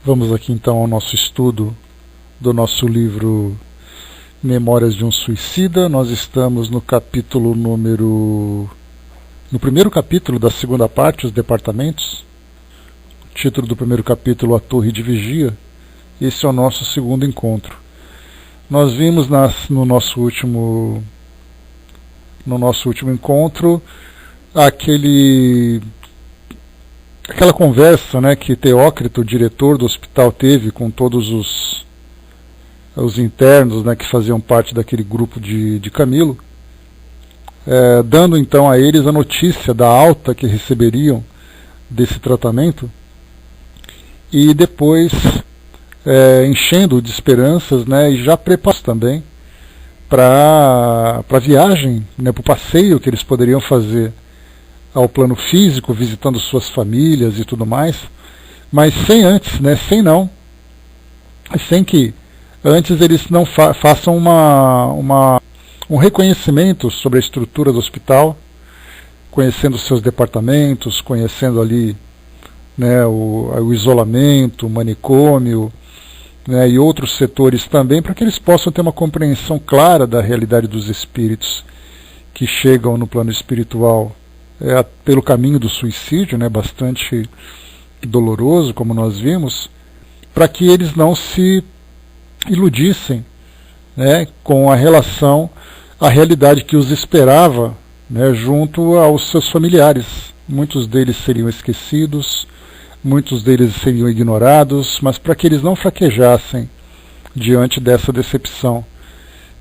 Vamos aqui então ao nosso estudo do nosso livro Memórias de um Suicida. Nós estamos no capítulo no primeiro capítulo da segunda parte, os departamentos. O título do primeiro capítulo, A Torre de Vigia. Esse é o nosso segundo encontro. Nós vimos no nosso último encontro aquela conversa, né, que Teócrito, o diretor do hospital, teve com todos os internos, né, que faziam parte daquele grupo de Camilo, dando então a eles a notícia da alta que receberiam desse tratamento, e depois enchendo de esperanças, né, e já preparados também para a viagem, né, para o passeio que eles poderiam fazer ao plano físico, visitando suas famílias e tudo mais, mas sem antes, né, sem que antes eles não façam um reconhecimento sobre a estrutura do hospital, conhecendo seus departamentos, conhecendo ali, né, o isolamento, o manicômio, né, e outros setores também, para que eles possam ter uma compreensão clara da realidade dos espíritos que chegam no plano espiritual pelo caminho do suicídio, né, bastante doloroso, como nós vimos, para que eles não se iludissem, né, com a realidade que os esperava, né, junto aos seus familiares. Muitos deles seriam esquecidos, muitos deles seriam ignorados, mas para que eles não fraquejassem diante dessa decepção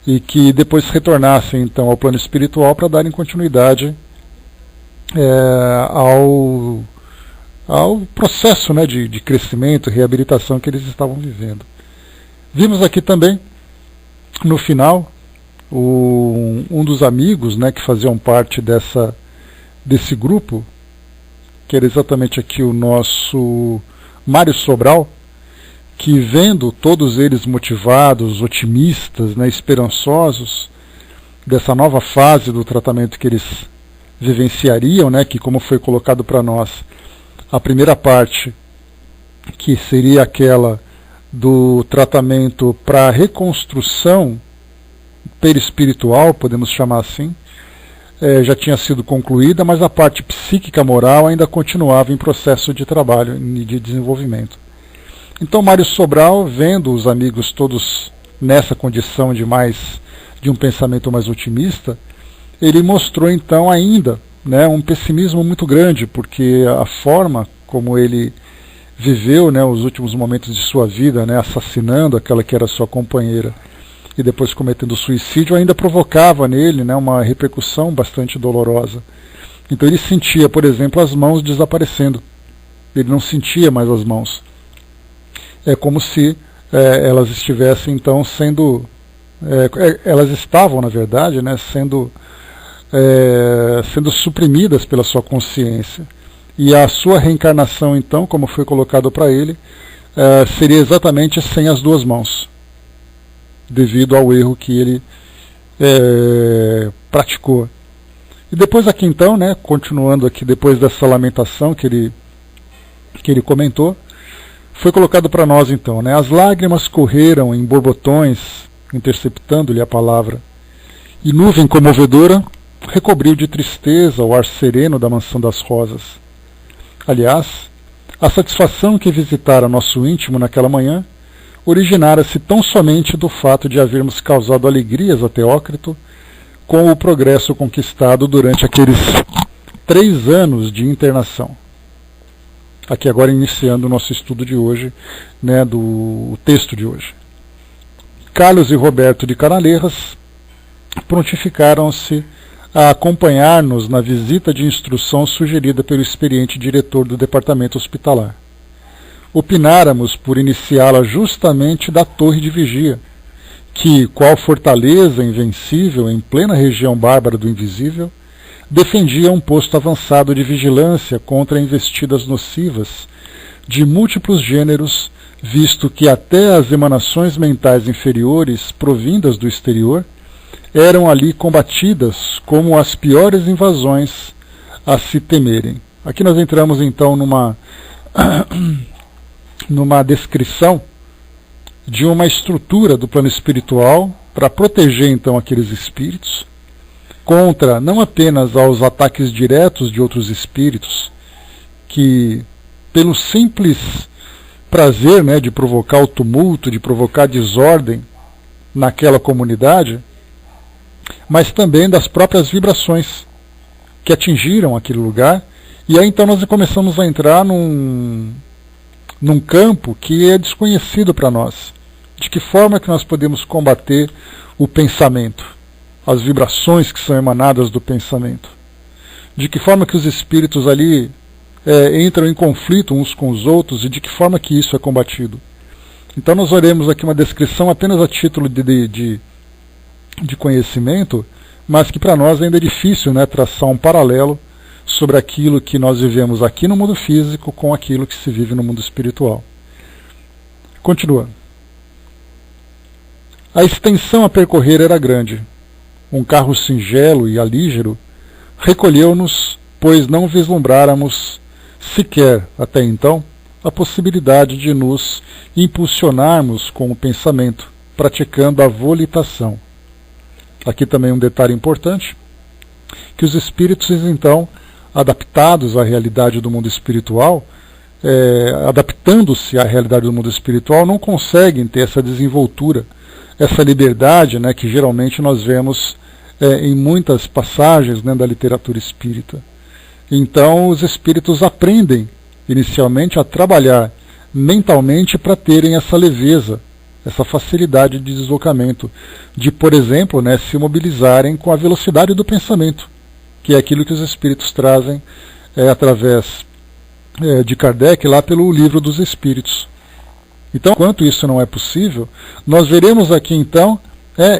e que depois retornassem então ao plano espiritual para darem continuidade ao processo, né, de crescimento e reabilitação que eles estavam vivendo. Vimos aqui também, no final, um dos amigos, né, que faziam parte desse grupo, que era exatamente aqui o nosso Mário Sobral, que vendo todos eles motivados, otimistas, né, esperançosos, dessa nova fase do tratamento que eles vivenciariam, né, que, como foi colocado para nós, a primeira parte, que seria aquela do tratamento para reconstrução perispiritual, podemos chamar assim, já tinha sido concluída, mas a parte psíquica moral ainda continuava em processo de trabalho e de desenvolvimento. Então Mário Sobral, vendo os amigos todos nessa condição de um pensamento mais otimista, ele mostrou então ainda, né, um pessimismo muito grande, porque a forma como ele viveu, né, os últimos momentos de sua vida, né, assassinando aquela que era sua companheira e depois cometendo suicídio, ainda provocava nele, né, uma repercussão bastante dolorosa. Então ele sentia, por exemplo, as mãos desaparecendo. Ele não sentia mais as mãos. É como se elas estivessem então elas estavam, na verdade, né, sendo suprimidas pela sua consciência. E a sua reencarnação, então, como foi colocado para ele, seria exatamente sem as duas mãos, devido ao erro que ele praticou. E depois aqui então, né, continuando aqui, depois dessa lamentação que ele comentou, foi colocado para nós então, né, as lágrimas correram em borbotões, interceptando-lhe a palavra, e nuvem comovedora recobriu de tristeza o ar sereno da mansão das rosas. Aliás, a satisfação que visitara nosso íntimo naquela manhã originara-se tão somente do fato de havermos causado alegrias a Teócrito com o progresso conquistado durante aqueles 3 anos de internação. Aqui agora iniciando o nosso estudo de hoje, né, do texto de hoje. Carlos e Roberto de Canaleiras prontificaram-se a acompanhar-nos na visita de instrução sugerida pelo experiente diretor do departamento hospitalar. Opináramos por iniciá-la justamente da Torre de Vigia, que, qual fortaleza invencível em plena região bárbara do invisível, defendia um posto avançado de vigilância contra investidas nocivas de múltiplos gêneros, visto que até as emanações mentais inferiores provindas do exterior eram ali combatidas como as piores invasões a se temerem. Aqui nós entramos então numa descrição de uma estrutura do plano espiritual para proteger então aqueles espíritos contra não apenas aos ataques diretos de outros espíritos que, pelo simples prazer, né, de provocar o tumulto, de provocar desordem naquela comunidade, mas também das próprias vibrações que atingiram aquele lugar. E aí então nós começamos a entrar num campo que é desconhecido para nós. De que forma que nós podemos combater o pensamento, as vibrações que são emanadas do pensamento? De que forma que os espíritos ali entram em conflito uns com os outros e de que forma que isso é combatido? Então nós veremos aqui uma descrição apenas a título de conhecimento, mas que para nós ainda é difícil, né, traçar um paralelo sobre aquilo que nós vivemos aqui no mundo físico com aquilo que se vive no mundo espiritual. Continua. A extensão a percorrer era grande. Um carro singelo e alígero recolheu-nos, pois não vislumbráramos sequer, até então, a possibilidade de nos impulsionarmos com o pensamento, praticando a volitação. Aqui também um detalhe importante, que os espíritos, então, adaptados à realidade do mundo espiritual, adaptando-se à realidade do mundo espiritual, não conseguem ter essa desenvoltura, essa liberdade, né, que geralmente nós vemos em muitas passagens, né, da literatura espírita. Então os espíritos aprendem inicialmente a trabalhar mentalmente para terem essa leveza, essa facilidade de deslocamento, de, por exemplo, né, se mobilizarem com a velocidade do pensamento, que é aquilo que os espíritos trazem através de Kardec lá pelo Livro dos Espíritos. Então, enquanto isso não é possível, nós veremos aqui então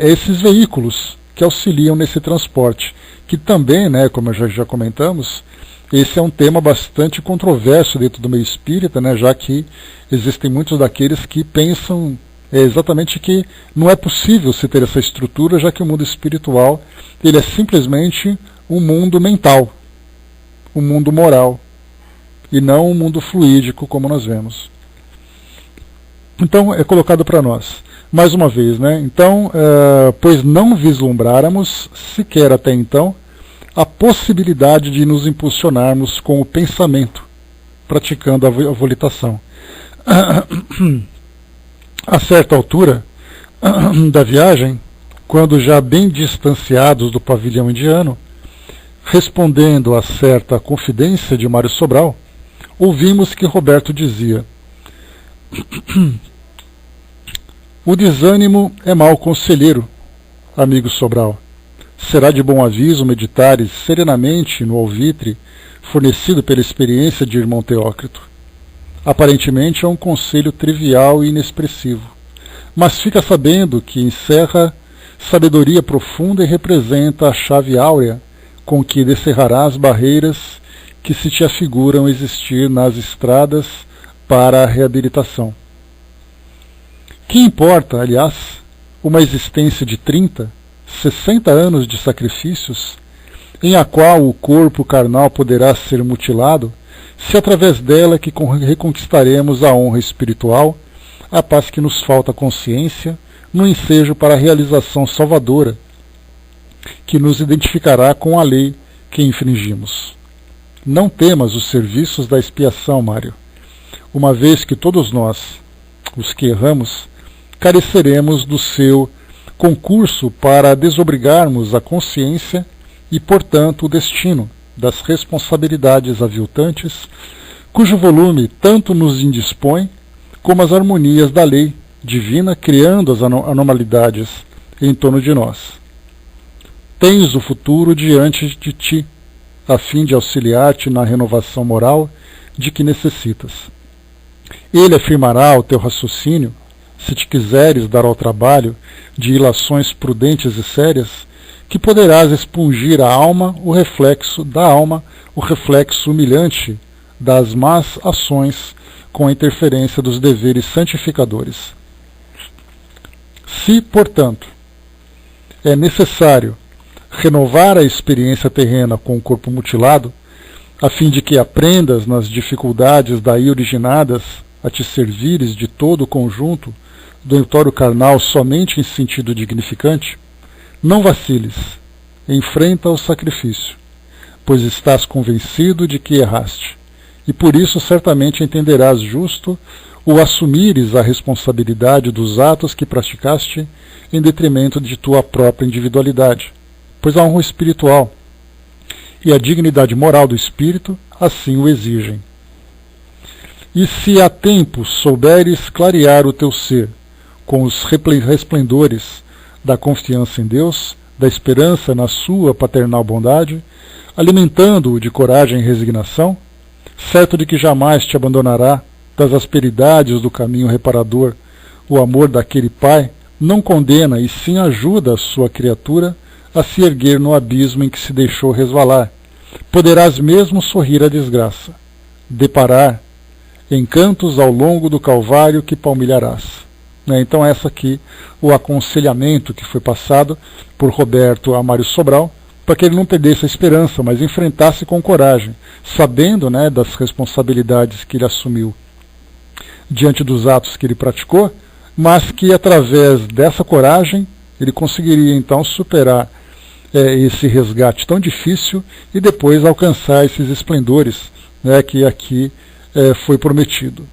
esses veículos que auxiliam nesse transporte, que também, né, como já comentamos, esse é um tema bastante controverso dentro do meio espírita, né, já que existem muitos daqueles que pensam exatamente que não é possível se ter essa estrutura, já que o mundo espiritual ele é simplesmente um mundo mental, um mundo moral, e não um mundo fluídico como nós vemos. Então é colocado para nós, mais uma vez, né? Então, pois não vislumbráramos sequer até então a possibilidade de nos impulsionarmos com o pensamento, praticando a volitação. A certa altura da viagem, quando já bem distanciados do pavilhão indiano, respondendo a certa confidência de Mário Sobral, ouvimos que Roberto dizia: o desânimo é mau conselheiro, amigo Sobral. Será de bom aviso meditares serenamente no alvitre fornecido pela experiência de irmão Teócrito. Aparentemente é um conselho trivial e inexpressivo, mas fica sabendo que encerra sabedoria profunda e representa a chave áurea com que descerrará as barreiras que se te afiguram existir nas estradas para a reabilitação. Que importa, aliás, uma existência de 30, 60 anos de sacrifícios, em a qual o corpo carnal poderá ser mutilado, se através dela que reconquistaremos a honra espiritual, a paz que nos falta consciência, no ensejo para a realização salvadora, que nos identificará com a lei que infringimos. Não temas os serviços da expiação, Mário, uma vez que todos nós, os que erramos, careceremos do seu concurso para desobrigarmos a consciência e, portanto, o destino das responsabilidades aviltantes, cujo volume tanto nos indispõe como as harmonias da lei divina criando as anormalidades em torno de nós. Tens o futuro diante de ti, a fim de auxiliar-te na renovação moral de que necessitas. Ele afirmará o teu raciocínio, se te quiseres dar ao trabalho de ilações prudentes e sérias, que poderás expungir a alma, o reflexo da alma, o reflexo humilhante das más ações com a interferência dos deveres santificadores. Se, portanto, é necessário renovar a experiência terrena com o corpo mutilado, a fim de que aprendas nas dificuldades daí originadas a te servires de todo o conjunto do entorno carnal somente em sentido dignificante, não vaciles, enfrenta o sacrifício, pois estás convencido de que erraste, e por isso certamente entenderás justo o assumires a responsabilidade dos atos que praticaste em detrimento de tua própria individualidade, pois a honra espiritual e a dignidade moral do espírito assim o exigem. E se a tempo souberes clarear o teu ser com os resplendores da confiança em Deus, da esperança na sua paternal bondade, alimentando-o de coragem e resignação, certo de que jamais te abandonará das asperidades do caminho reparador, o amor daquele Pai não condena e sim ajuda a sua criatura a se erguer no abismo em que se deixou resvalar. Poderás mesmo sorrir à desgraça, deparar encantos ao longo do calvário que palmilharás. Então essa aqui, o aconselhamento que foi passado por Roberto a Mário Sobral, para que ele não perdesse a esperança, mas enfrentasse com coragem, sabendo das responsabilidades que ele assumiu diante dos atos que ele praticou, mas que através dessa coragem ele conseguiria então superar esse resgate tão difícil e depois alcançar esses esplendores que aqui foi prometido.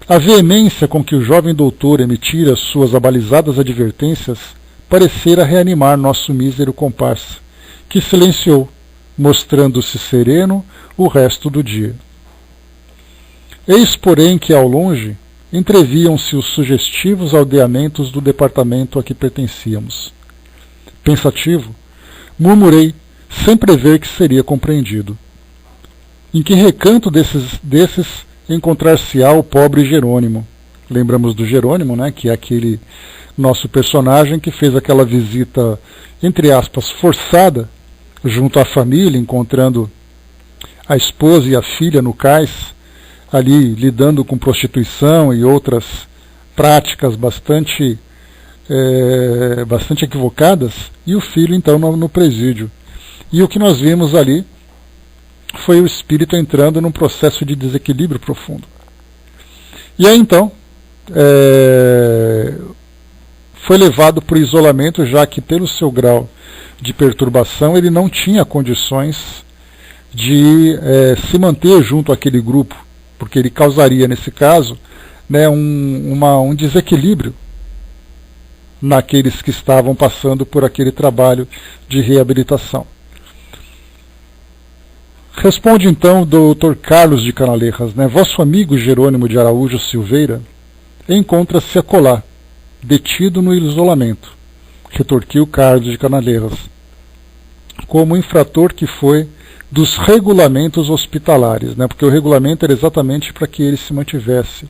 A veemência com que o jovem doutor emitira suas abalizadas advertências parecera reanimar nosso mísero comparsa, que silenciou, mostrando-se sereno o resto do dia. Eis, porém, que ao longe entreviam-se os sugestivos aldeamentos do departamento a que pertencíamos. Pensativo, murmurei, sem prever que seria compreendido. Em que recanto desses encontrar-se-á o pobre Jerônimo? Lembramos do Jerônimo, que é aquele nosso personagem que fez aquela visita, entre aspas, forçada, junto à família, encontrando a esposa e a filha no cais, ali lidando com prostituição e outras práticas bastante equivocadas, e o filho então no presídio. E o que nós vimos ali foi o espírito entrando num processo de desequilíbrio profundo. E aí então foi levado para o isolamento, já que pelo seu grau de perturbação ele não tinha condições de se manter junto àquele grupo, porque ele causaria nesse caso um desequilíbrio naqueles que estavam passando por aquele trabalho de reabilitação. Responde então o Dr. Carlos de Canaleiras, vosso amigo Jerônimo de Araújo Silveira encontra-se acolá, detido no isolamento, retorquiu Carlos de Canaleiras, como infrator que foi dos regulamentos hospitalares, porque o regulamento era exatamente para que ele se mantivesse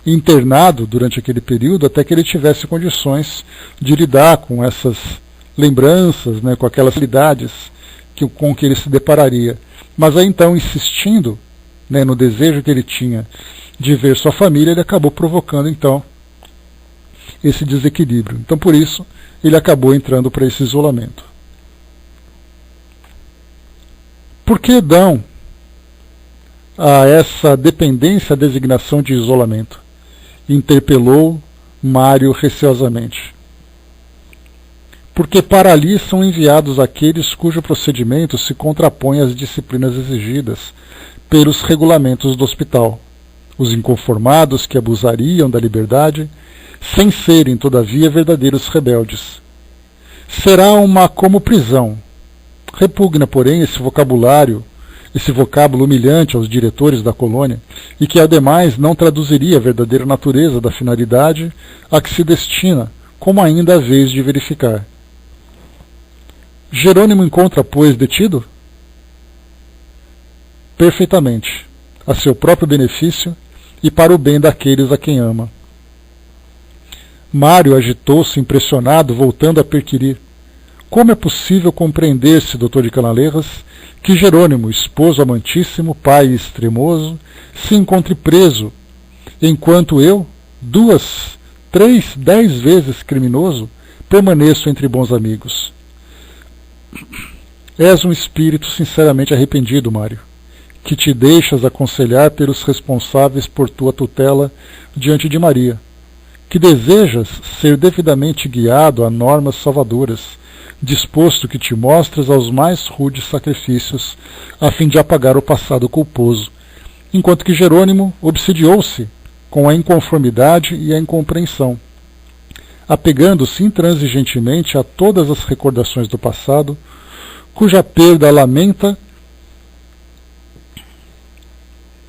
internado durante aquele período até que ele tivesse condições de lidar com essas lembranças, com aquelas realidades com que ele se depararia. Mas aí então, insistindo no desejo que ele tinha de ver sua família, ele acabou provocando então esse desequilíbrio. Então por isso ele acabou entrando para esse isolamento. Por que dão a essa dependência a designação de isolamento? Interpelou Mário receosamente. Porque para ali são enviados aqueles cujo procedimento se contrapõe às disciplinas exigidas pelos regulamentos do hospital, os inconformados que abusariam da liberdade, sem serem, todavia, verdadeiros rebeldes. Será uma como prisão. Repugna, porém, esse vocábulo humilhante aos diretores da colônia, e que, ademais, não traduziria a verdadeira natureza da finalidade a que se destina, como ainda há vez de verificar. Jerônimo encontra, pois, detido? Perfeitamente, a seu próprio benefício e para o bem daqueles a quem ama. Mário agitou-se impressionado, voltando a perquirir. Como é possível compreender-se, doutor de Canaleiras, que Jerônimo, esposo amantíssimo, pai extremoso, se encontre preso, enquanto eu, 2, 3, 10 vezes criminoso, permaneço entre bons amigos? És um espírito sinceramente arrependido, Mário, que te deixas aconselhar pelos responsáveis por tua tutela diante de Maria, que desejas ser devidamente guiado a normas salvadoras, disposto que te mostres aos mais rudes sacrifícios, a fim de apagar o passado culposo, enquanto que Jerônimo obsidiou-se com a inconformidade e a incompreensão, apegando-se intransigentemente a todas as recordações do passado, cuja perda lamenta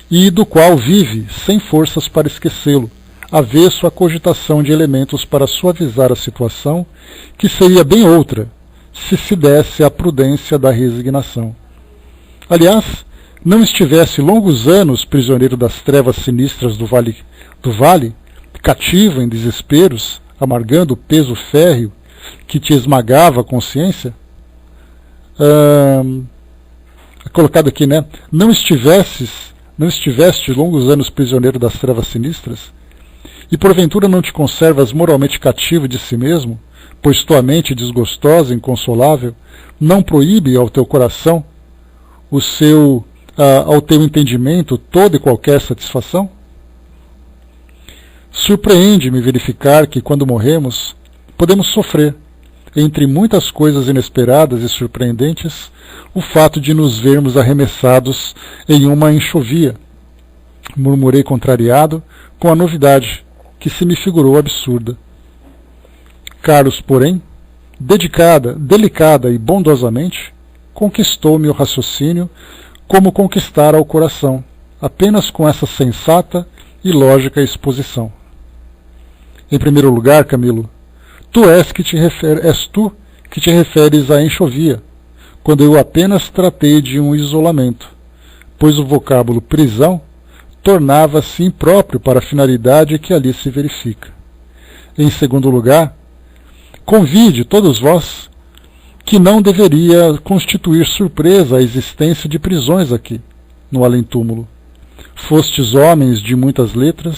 e do qual vive sem forças para esquecê-lo, avesso à cogitação de elementos para suavizar a situação, que seria bem outra, se desse a prudência da resignação. Aliás, não estivesse longos anos prisioneiro das trevas sinistras do vale, cativo em desesperos, amargando o peso férreo que te esmagava a consciência? Colocado aqui, né? Não estiveste longos anos prisioneiro das trevas sinistras? E porventura não te conservas moralmente cativo de si mesmo, pois tua mente desgostosa e inconsolável não proíbe ao teu coração ao teu entendimento toda e qualquer satisfação? Surpreende-me verificar que, quando morremos, podemos sofrer, entre muitas coisas inesperadas e surpreendentes, o fato de nos vermos arremessados em uma enxovia. Murmurei contrariado com a novidade, que se me figurou absurda. Carlos, porém, delicada e bondosamente, conquistou-me o raciocínio como conquistar ao coração, apenas com essa sensata e lógica exposição. Em primeiro lugar, Camilo, és tu que te referes à enxovia, quando eu apenas tratei de um isolamento, pois o vocábulo prisão tornava-se impróprio para a finalidade que ali se verifica. Em segundo lugar, convide todos vós que não deveria constituir surpresa a existência de prisões aqui, no além-túmulo. Fostes homens de muitas letras,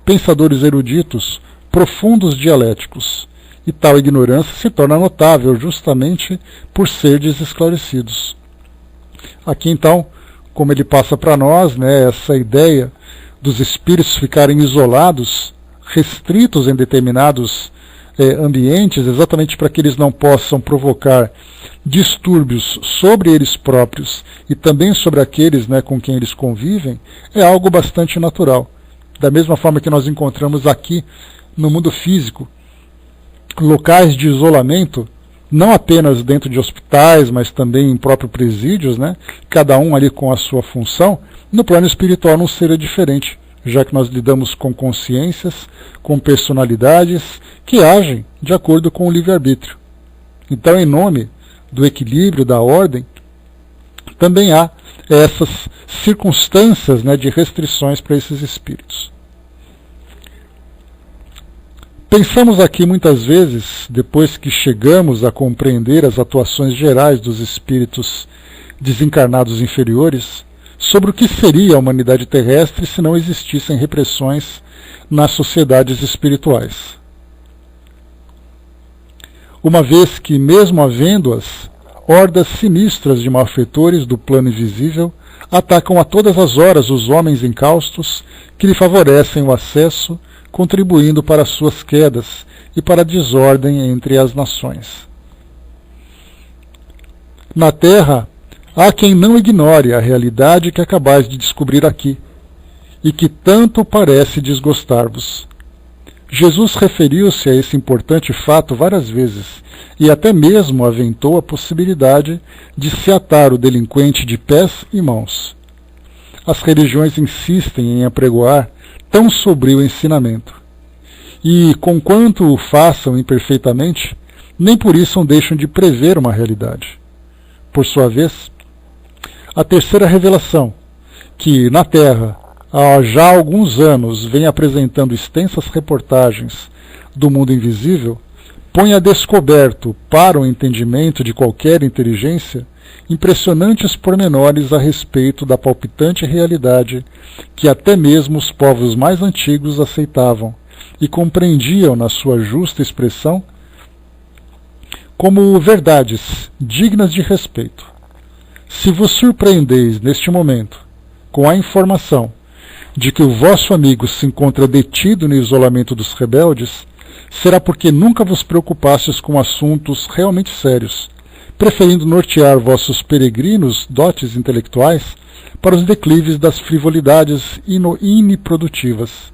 pensadores eruditos, profundos dialéticos, e tal ignorância se torna notável justamente por serdes esclarecidos. Aqui então, como ele passa para nós, né, essa ideia dos espíritos ficarem isolados, restritos em determinados ambientes, exatamente para que eles não possam provocar distúrbios sobre eles próprios e também sobre aqueles, né, com quem eles convivem, é algo bastante natural. Da mesma forma que nós encontramos aqui no mundo físico locais de isolamento, não apenas dentro de hospitais, mas também em próprios presídios, né, cada um ali com a sua função, no plano espiritual não seria diferente, já que nós lidamos com consciências, com personalidades que agem de acordo com o livre-arbítrio. Então, em nome do equilíbrio, da ordem, também há essas circunstâncias, né, de restrições para esses espíritos. Pensamos aqui muitas vezes, depois que chegamos a compreender as atuações gerais dos espíritos desencarnados inferiores, sobre o que seria a humanidade terrestre se não existissem repressões nas sociedades espirituais. Uma vez que, mesmo havendo-as, hordas sinistras de malfeitores do plano invisível atacam a todas as horas os homens incaustos que lhe favorecem o acesso, contribuindo para suas quedas e para a desordem entre as nações. Na Terra, há quem não ignore a realidade que acabais de descobrir aqui, e que tanto parece desgostar-vos. Jesus referiu-se a esse importante fato várias vezes, e até mesmo aventou a possibilidade de se atar o delinquente de pés e mãos. As religiões insistem em apregoar tão sombrio ensinamento, e, conquanto o façam imperfeitamente, nem por isso deixam de prever uma realidade. Por sua vez, a terceira revelação, que na Terra há já alguns anos vem apresentando extensas reportagens do mundo invisível, põe a descoberto para o entendimento de qualquer inteligência impressionantes pormenores a respeito da palpitante realidade que até mesmo os povos mais antigos aceitavam e compreendiam na sua justa expressão como verdades dignas de respeito. Se vos surpreendeis neste momento com a informação de que o vosso amigo se encontra detido no isolamento dos rebeldes, será porque nunca vos preocupastes com assuntos realmente sérios, preferindo nortear vossos peregrinos dotes intelectuais para os declives das frivolidades iniprodutivas,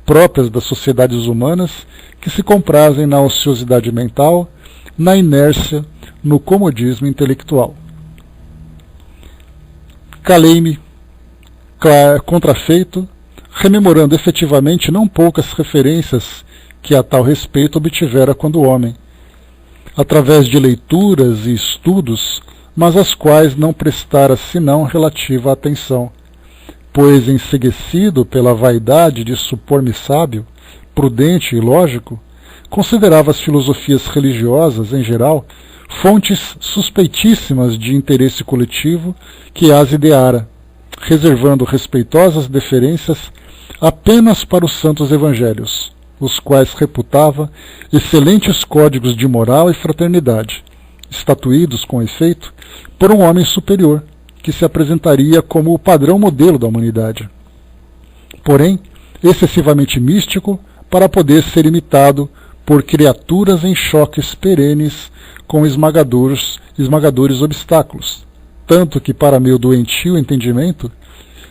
próprias das sociedades humanas que se comprazem na ociosidade mental, na inércia, no comodismo intelectual. Calei-me, contrafeito, rememorando efetivamente não poucas referências que a tal respeito obtivera quando homem, através de leituras e estudos, mas às quais não prestara senão relativa atenção, pois, enseguecido pela vaidade de supor-me sábio, prudente e lógico, considerava as filosofias religiosas, em geral, fontes suspeitíssimas de interesse coletivo que as ideara, reservando respeitosas deferências apenas para os santos evangelhos, os quais reputava excelentes códigos de moral e fraternidade, estatuídos, com efeito, por um homem superior, que se apresentaria como o padrão modelo da humanidade. Porém, excessivamente místico para poder ser imitado por criaturas em choques perenes com esmagadores obstáculos, tanto que para meu doentio entendimento,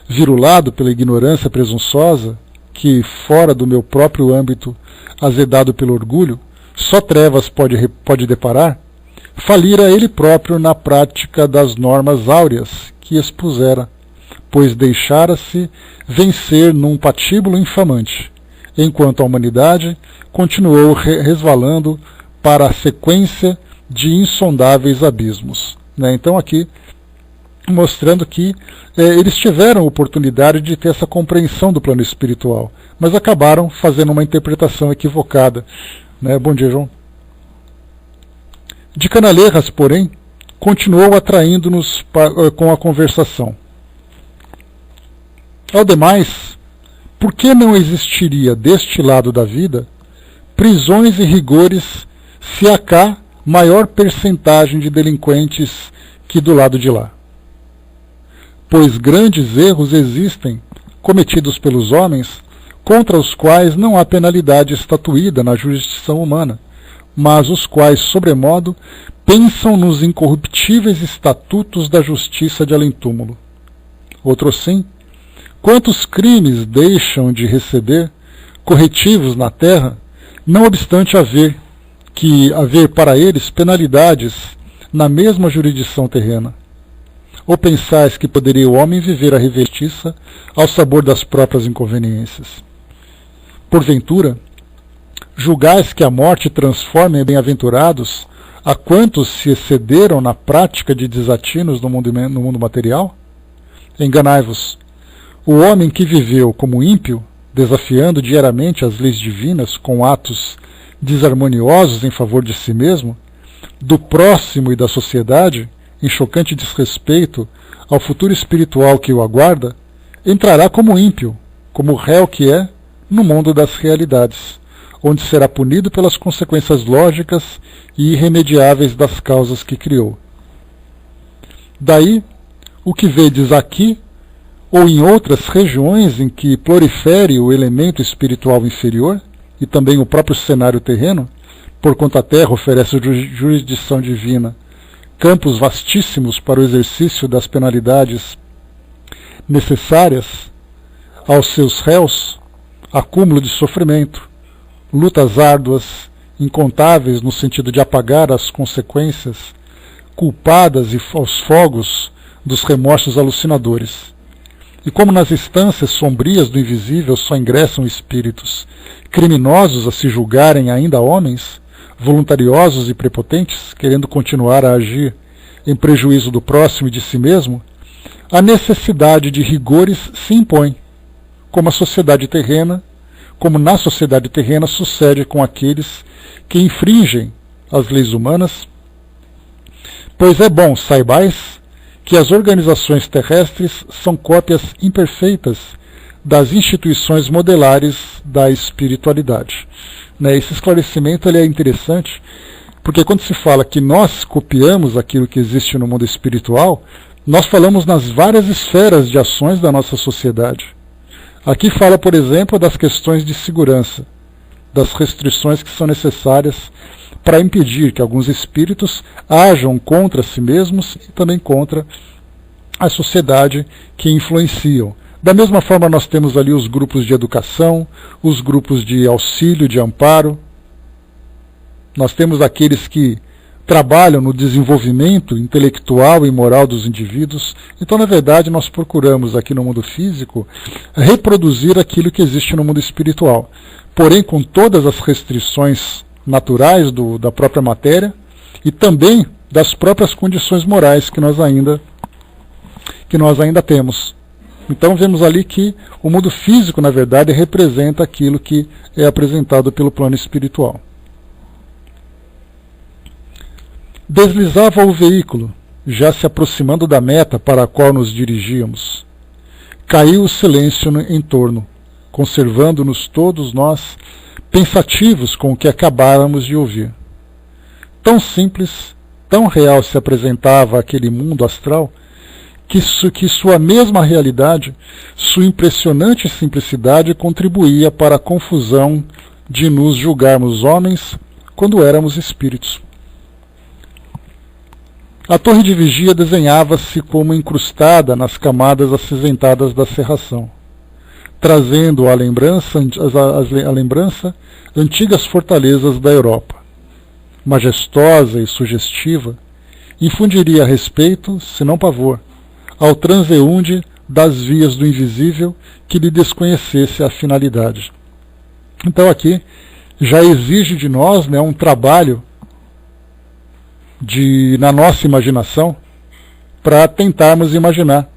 virulado pela ignorância presunçosa, que, fora do meu próprio âmbito, azedado pelo orgulho, só trevas pode deparar, falira ele próprio na prática das normas áureas que expusera, pois deixara-se vencer num patíbulo infamante, enquanto a humanidade continuou resvalando para a sequência de insondáveis abismos. Então aqui mostrando que eles tiveram oportunidade de ter essa compreensão do plano espiritual, mas acabaram fazendo uma interpretação equivocada. Bom dia, João. De Canalejas, porém, continuou atraindo-nos com a conversação. Ao demais, por que não existiria deste lado da vida prisões e rigores se há cá maior percentagem de delinquentes que do lado de lá? Pois grandes erros existem, cometidos pelos homens, contra os quais não há penalidade estatuída na jurisdição humana, mas os quais, sobremodo, pensam nos incorruptíveis estatutos da justiça de além-túmulo. Outro sim, quantos crimes deixam de receber corretivos na terra, não obstante haver para eles penalidades na mesma jurisdição terrena? Ou pensais que poderia o homem viver a revestiça ao sabor das próprias inconveniências? Porventura, julgais que a morte transforma em bem-aventurados a quantos se excederam na prática de desatinos no mundo material? Enganai-vos. O homem que viveu como ímpio, desafiando diariamente as leis divinas com atos desarmoniosos em favor de si mesmo, do próximo e da sociedade, em chocante desrespeito ao futuro espiritual que o aguarda, entrará como ímpio, como réu que é, no mundo das realidades, onde será punido pelas consequências lógicas e irremediáveis das causas que criou. Daí, o que vedes aqui, ou em outras regiões em que prolifere o elemento espiritual inferior, e também o próprio cenário terreno, porquanto a Terra oferece jurisdição divina, campos vastíssimos para o exercício das penalidades necessárias aos seus réus, acúmulo de sofrimento, lutas árduas, incontáveis no sentido de apagar as consequências, culpadas e aos fogos dos remorsos alucinadores. E como nas instâncias sombrias do invisível só ingressam espíritos criminosos a se julgarem ainda homens, voluntariosos e prepotentes, querendo continuar a agir em prejuízo do próximo e de si mesmo, a necessidade de rigores se impõe, como na sociedade terrena sucede com aqueles que infringem as leis humanas, pois é bom, saibais, que as organizações terrestres são cópias imperfeitas das instituições modelares da espiritualidade. Esse esclarecimento ele é interessante, porque quando se fala que nós copiamos aquilo que existe no mundo espiritual, Nós falamos nas várias esferas de ações da nossa sociedade. Aqui fala, por exemplo, das questões de segurança, das restrições que são necessárias para impedir que alguns espíritos ajam contra si mesmos e também contra a sociedade que influenciam. Da mesma forma, nós temos ali os grupos de educação, os grupos de auxílio, de amparo. Nós temos aqueles que trabalham no desenvolvimento intelectual e moral dos indivíduos. Então, na verdade, nós procuramos aqui no mundo físico reproduzir aquilo que existe no mundo espiritual, porém com todas as restrições naturais da própria matéria e também das próprias condições morais que nós ainda temos. Então vemos ali que o mundo físico, na verdade, representa aquilo que é apresentado pelo plano espiritual. Deslizava o veículo, já se aproximando da meta para a qual nos dirigíamos. Caiu o silêncio em torno, conservando-nos todos nós pensativos com o que acabáramos de ouvir. Tão simples, tão real se apresentava aquele mundo astral, que sua mesma realidade, sua impressionante simplicidade contribuía para a confusão de nos julgarmos homens quando éramos espíritos. A torre de vigia desenhava-se como incrustada nas camadas acinzentadas da cerração, trazendo à lembrança antigas fortalezas da Europa. Majestosa e sugestiva, infundiria respeito, se não pavor, ao transeunde das vias do invisível que lhe desconhecesse a finalidade. Então aqui já exige de nós, um trabalho na nossa imaginação para tentarmos imaginar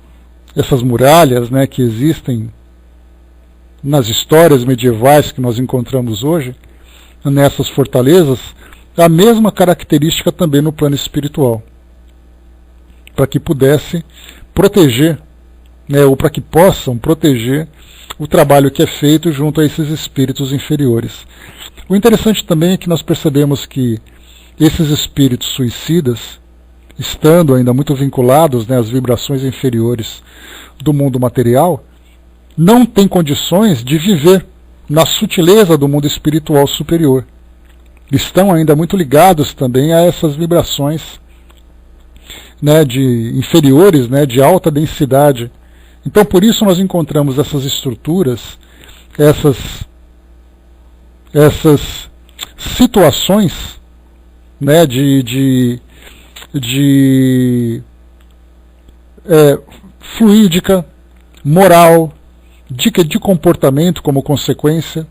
essas muralhas, que existem nas histórias medievais que nós encontramos hoje, nessas fortalezas, a mesma característica também no plano espiritual, para que pudesse proteger, ou para que possam proteger o trabalho que é feito junto a esses espíritos inferiores. O interessante também é que nós percebemos que esses espíritos suicidas, estando ainda muito vinculados às vibrações inferiores do mundo material, não têm condições de viver na sutileza do mundo espiritual superior. Estão ainda muito ligados também a essas vibrações de inferiores, de alta densidade. Então, por isso nós encontramos essas estruturas, essas situações fluídica, moral, de comportamento como consequência.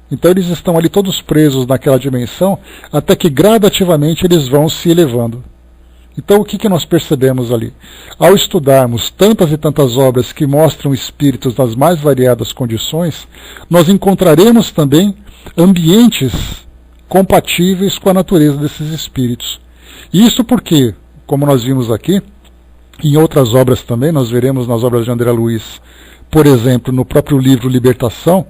Então eles estão ali todos presos naquela dimensão, até que gradativamente eles vão se elevando. Então o que nós percebemos ali? Ao estudarmos tantas e tantas obras que mostram espíritos nas mais variadas condições, nós encontraremos também ambientes compatíveis com a natureza desses espíritos. Isso porque, como nós vimos aqui, em outras obras também, nós veremos nas obras de André Luiz, por exemplo, no próprio livro Libertação,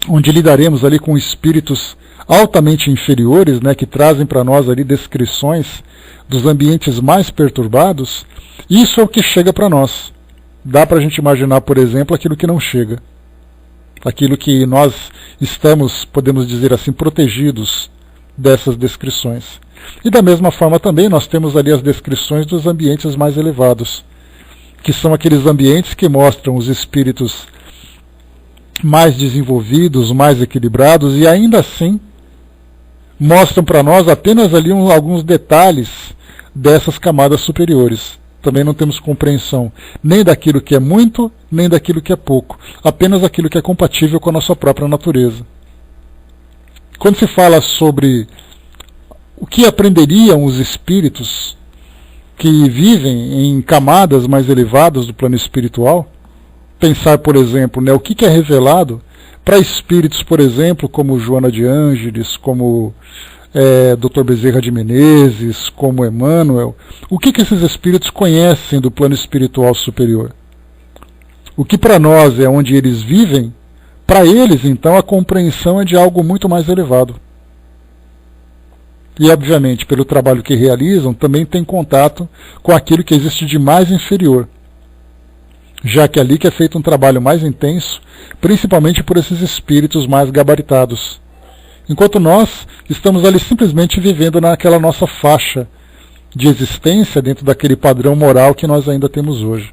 onde lidaremos ali com espíritos altamente inferiores, que trazem para nós ali descrições dos ambientes mais perturbados. Isso é o que chega para nós. Dá para a gente imaginar, por exemplo, aquilo que não chega. Aquilo que nós estamos, podemos dizer assim, protegidos dessas descrições. E da mesma forma também nós temos ali as descrições dos ambientes mais elevados, que são aqueles ambientes que mostram os espíritos mais desenvolvidos, mais equilibrados, e ainda assim mostram para nós apenas ali alguns detalhes dessas camadas superiores. Também não temos compreensão nem daquilo que é muito, nem daquilo que é pouco, apenas aquilo que é compatível com a nossa própria natureza. Quando se fala sobre o que aprenderiam os espíritos que vivem em camadas mais elevadas do plano espiritual, pensar, por exemplo, o que é revelado para espíritos, por exemplo, como Joana de Ângeles, como Dr. Bezerra de Menezes, como Emmanuel, o que esses espíritos conhecem do plano espiritual superior? O que para nós é onde eles vivem, para eles, então, a compreensão é de algo muito mais elevado. e, obviamente, pelo trabalho que realizam, também têm contato com aquilo que existe de mais inferior, já que é ali que é feito um trabalho mais intenso, principalmente por esses espíritos mais gabaritados. Enquanto nós estamos ali simplesmente vivendo naquela nossa faixa de existência dentro daquele padrão moral que nós ainda temos hoje.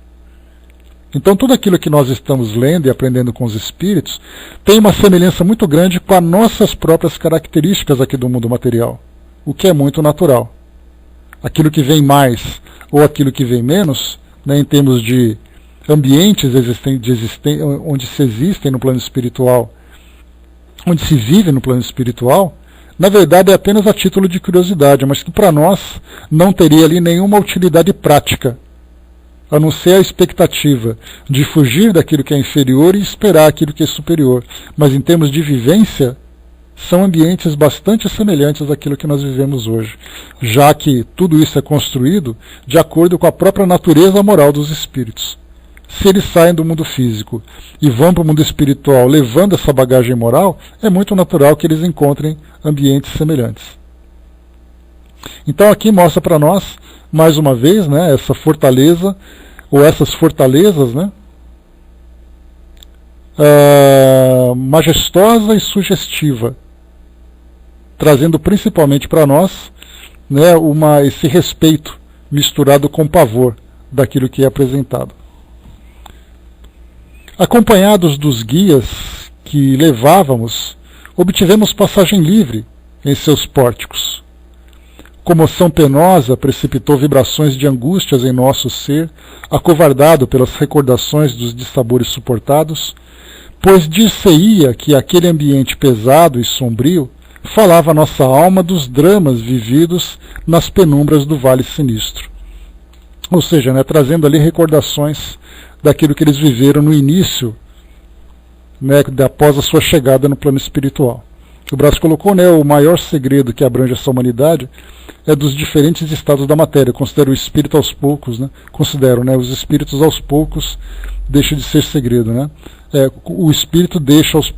Então tudo aquilo que nós estamos lendo e aprendendo com os espíritos tem uma semelhança muito grande com as nossas próprias características aqui do mundo material, o que é muito natural. Aquilo que vem mais ou aquilo que vem menos, né, em termos de ambientes onde se existem no plano espiritual, onde se vive no plano espiritual, na verdade é apenas a título de curiosidade, mas que para nós não teria ali nenhuma utilidade prática, a não ser a expectativa de fugir daquilo que é inferior e esperar aquilo que é superior. Mas em termos de vivência, são ambientes bastante semelhantes àquilo que nós vivemos hoje, já que tudo isso é construído de acordo com a própria natureza moral dos espíritos. Se eles saem do mundo físico e vão para o mundo espiritual levando essa bagagem moral, é muito natural que eles encontrem ambientes semelhantes. Então aqui mostra para nós, mais uma vez, né, essa fortaleza, ou essas fortalezas, né, majestosa e sugestiva, trazendo principalmente para nós, né, esse respeito misturado com pavor daquilo que é apresentado. Acompanhados dos guias que levávamos, obtivemos passagem livre em seus pórticos. Comoção penosa precipitou vibrações de angústias em nosso ser, acovardado pelas recordações dos dissabores suportados, pois dir-se-ia que aquele ambiente pesado e sombrio falava a nossa alma dos dramas vividos nas penumbras do Vale Sinistro. Ou seja, né, trazendo ali recordações daquilo que eles viveram no início, né, após a sua chegada no plano espiritual. O Brás colocou, né, o maior segredo que abrange essa humanidade é dos diferentes estados da matéria. Considero o espírito aos poucos, né, os espíritos aos poucos deixam de ser segredo, né? O espírito deixa aos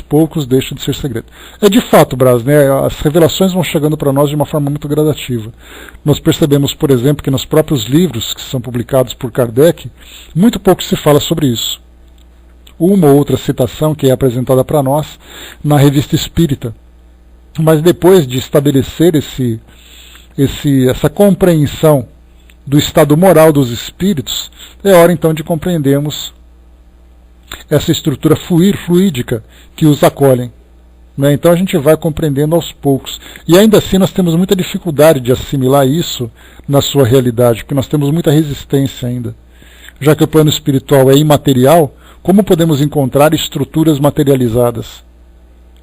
poucos deixa de ser segredo. É de fato, Brás, né, as revelações vão chegando para nós de uma forma muito gradativa. Nós percebemos, por exemplo, que nos próprios livros que são publicados por Kardec, muito pouco se fala sobre isso. Uma ou outra citação que é apresentada para nós na Revista Espírita. Mas depois de estabelecer essa compreensão do estado moral dos espíritos, é hora então de compreendermos essa estrutura fluídica que os acolhem. Né? Então a gente vai compreendendo aos poucos. E ainda assim nós temos muita dificuldade de assimilar isso na sua realidade, porque nós temos muita resistência ainda. Já que o plano espiritual é imaterial, como podemos encontrar estruturas materializadas?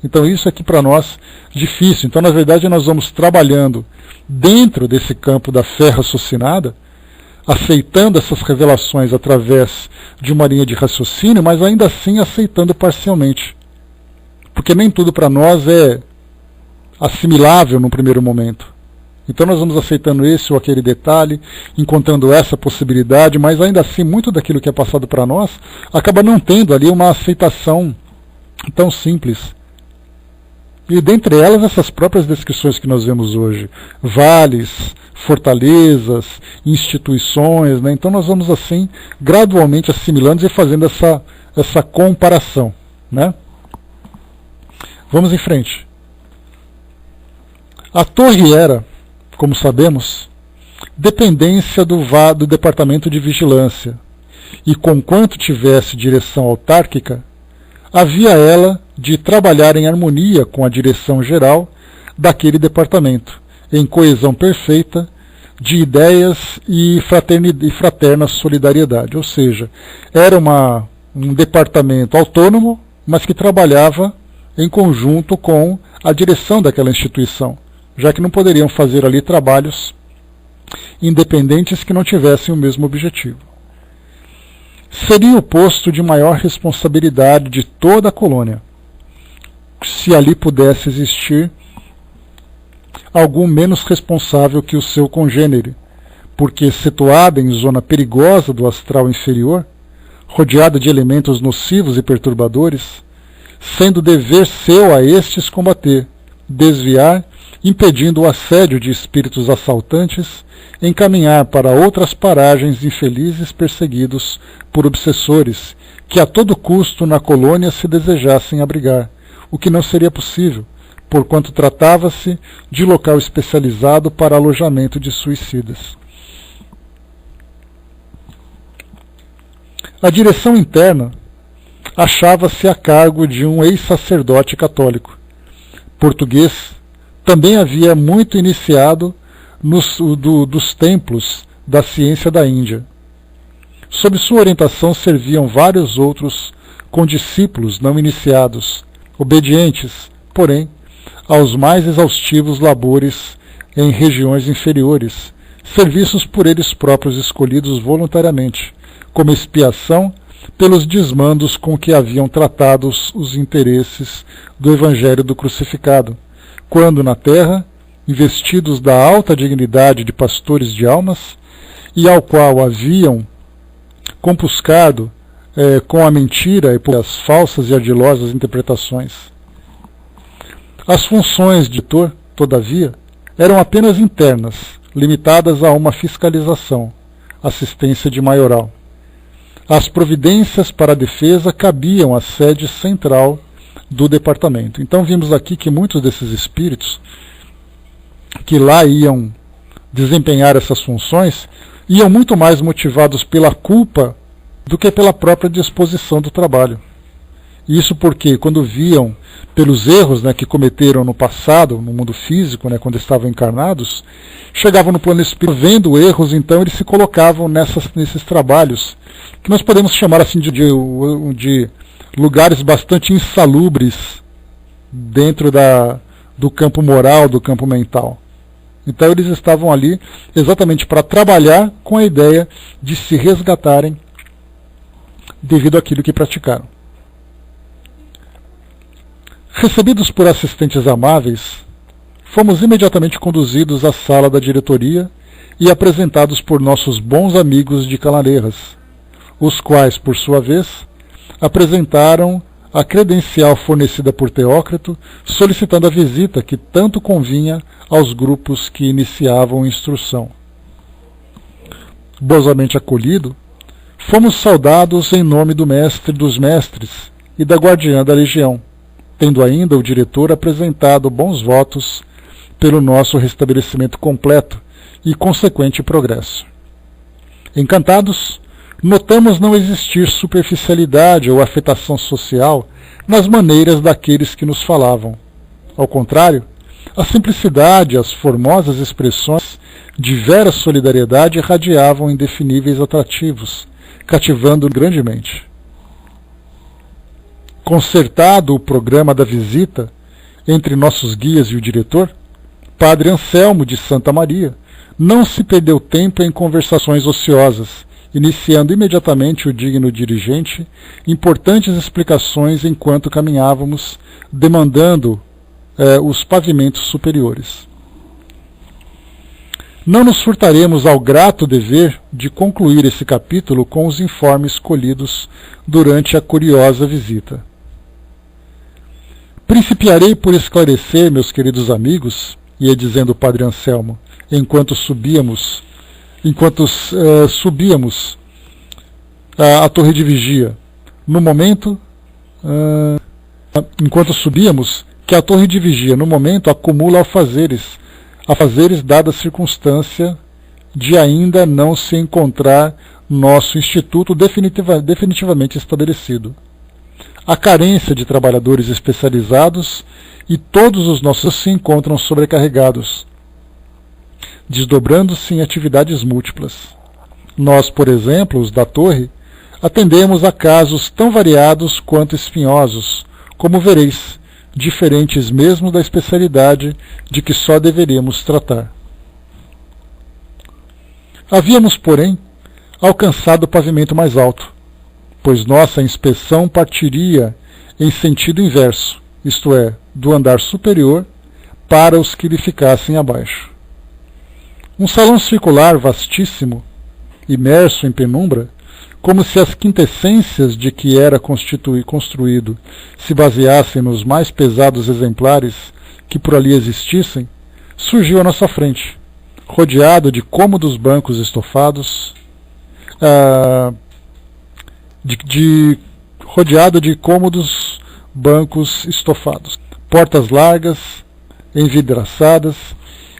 Então isso aqui para nós é difícil. Então na verdade nós vamos trabalhando dentro desse campo da fé raciocinada, aceitando essas revelações através de uma linha de raciocínio, mas ainda assim aceitando parcialmente. Porque nem tudo para nós é assimilável no primeiro momento. Então nós vamos aceitando esse ou aquele detalhe, encontrando essa possibilidade, mas ainda assim muito daquilo que é passado para nós acaba não tendo ali uma aceitação tão simples. E dentre elas essas próprias descrições que nós vemos hoje, vales, fortalezas, instituições, né? Então nós vamos assim gradualmente assimilando e fazendo essa comparação, né? Vamos em frente. A torre era, como sabemos, dependência do Departamento de Vigilância, e conquanto tivesse direção autárquica, havia ela de trabalhar em harmonia com a direção geral daquele departamento, em coesão perfeita de ideias e fraterna solidariedade. Ou seja, era um departamento autônomo, mas que trabalhava em conjunto com a direção daquela instituição, já que não poderiam fazer ali trabalhos independentes que não tivessem o mesmo objetivo. Seria o posto de maior responsabilidade de toda a colônia, se ali pudesse existir algum menos responsável que o seu congênere, porque situada em zona perigosa do astral inferior, rodeada de elementos nocivos e perturbadores, sendo dever seu a estes combater, desviar impedindo o assédio de espíritos assaltantes, encaminhar para outras paragens infelizes perseguidos por obsessores, que a todo custo na colônia se desejassem abrigar, o que não seria possível, porquanto tratava-se de local especializado para alojamento de suicidas. A direção interna achava-se a cargo de um ex-sacerdote católico. Português, também havia muito iniciado dos templos da ciência da Índia. Sob sua orientação serviam vários outros condiscípulos não iniciados, obedientes, porém, aos mais exaustivos labores em regiões inferiores, serviços por eles próprios escolhidos voluntariamente, como expiação pelos desmandos com que haviam tratado os interesses do Evangelho do Crucificado, quando na terra, investidos da alta dignidade de pastores de almas, e ao qual haviam compuscado com a mentira e por as falsas e ardilosas interpretações. As funções de editor, todavia, eram apenas internas, limitadas a uma fiscalização, assistência de maioral. As providências para a defesa cabiam à sede central do departamento. Então vimos aqui que muitos desses espíritos que lá iam desempenhar essas funções iam muito mais motivados pela culpa do que pela própria disposição do trabalho. Isso porque, quando viam pelos erros, que cometeram no passado, no mundo físico, quando estavam encarnados, chegavam no plano espiritual vendo erros, então eles se colocavam nesses trabalhos, que nós podemos chamar assim de lugares bastante insalubres dentro do campo moral, do campo mental. Então eles estavam ali exatamente para trabalhar com a ideia de se resgatarem devido àquilo que praticaram. Recebidos por assistentes amáveis, fomos imediatamente conduzidos à sala da diretoria e apresentados por nossos bons amigos de Canaleiras, os quais, por sua vez, apresentaram a credencial fornecida por Teócrito, solicitando a visita que tanto convinha aos grupos que iniciavam instrução. Bosamente acolhido, fomos saudados em nome do mestre dos mestres e da guardiã da legião, tendo ainda o diretor apresentado bons votos pelo nosso restabelecimento completo e consequente progresso. Encantados, notamos não existir superficialidade ou afetação social nas maneiras daqueles que nos falavam. Ao contrário, a simplicidade e as formosas expressões de vera solidariedade irradiavam indefiníveis atrativos, cativando grandemente. Concertado o programa da visita entre nossos guias e o diretor, Padre Anselmo de Santa Maria não se perdeu tempo em conversações ociosas, iniciando imediatamente o digno dirigente importantes explicações enquanto caminhávamos, demandando os pavimentos superiores. Não nos furtaremos ao grato dever de concluir esse capítulo com os informes colhidos durante a curiosa visita. Principiarei por esclarecer, meus queridos amigos, ia dizendo o Padre Anselmo, enquanto subíamos a torre de vigia. Enquanto subíamos, que a torre de vigia, no momento, acumula afazeres dada a circunstância de ainda não se encontrar nosso instituto definitivamente estabelecido. A carência de trabalhadores especializados e todos os nossos se encontram sobrecarregados, desdobrando-se em atividades múltiplas. Nós, por exemplo, os da torre, atendemos a casos tão variados quanto espinhosos, como vereis, diferentes mesmo da especialidade de que só deveríamos tratar. Havíamos, porém, alcançado o pavimento mais alto, pois nossa inspeção partiria em sentido inverso, isto é, do andar superior para os que lhe ficassem abaixo. Um salão circular vastíssimo, imerso em penumbra, como se as quintessências de que era construído se baseassem nos mais pesados exemplares que por ali existissem, surgiu à nossa frente, rodeado de cômodos bancos estofados, rodeado de cômodos bancos estofados. Portas largas, envidraçadas,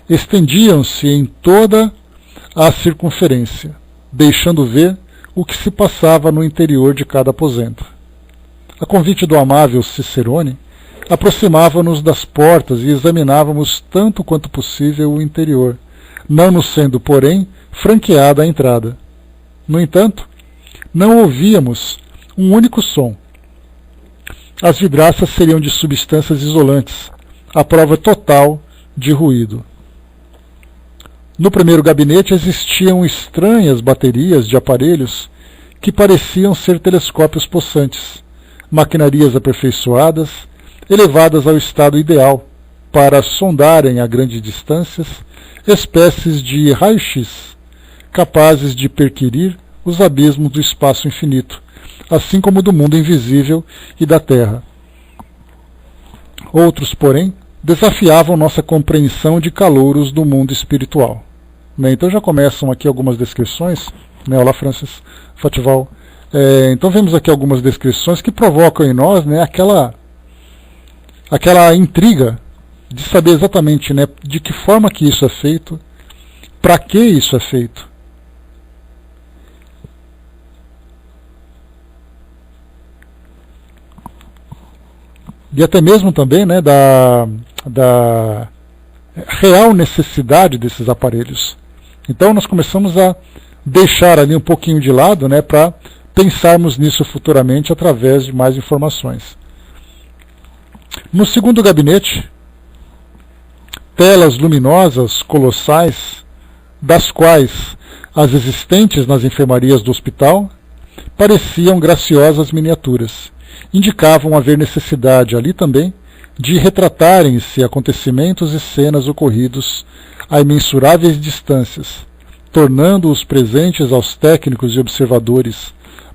estendiam-se em toda a circunferência, deixando ver o que se passava no interior de cada aposento. A convite do amável Cicerone, aproximava-nos das portas e examinávamos tanto quanto possível o interior, não nos sendo, porém, franqueada a entrada. No entanto, não ouvíamos um único som. As vidraças seriam de substâncias isolantes, a prova total de ruído. No primeiro gabinete existiam estranhas baterias de aparelhos que pareciam ser telescópios possantes, maquinarias aperfeiçoadas, elevadas ao estado ideal para sondarem a grandes distâncias espécies de raio-x capazes de perquirir os abismos do espaço infinito, assim como do mundo invisível e da Terra. Outros, porém, desafiavam nossa compreensão de calouros do mundo espiritual. Então já começam aqui algumas descrições. Olá, Francis Fatival. Então vemos aqui algumas descrições que provocam em nós aquela intriga de saber exatamente de que forma que isso é feito, para que isso é feito. E até mesmo também da real necessidade desses aparelhos. Então nós começamos a deixar ali um pouquinho de lado para pensarmos nisso futuramente através de mais informações. No segundo gabinete, telas luminosas colossais, das quais as existentes nas enfermarias do hospital pareciam graciosas miniaturas, indicavam haver necessidade ali também de retratarem-se acontecimentos e cenas ocorridos a imensuráveis distâncias, tornando-os presentes aos técnicos e observadores,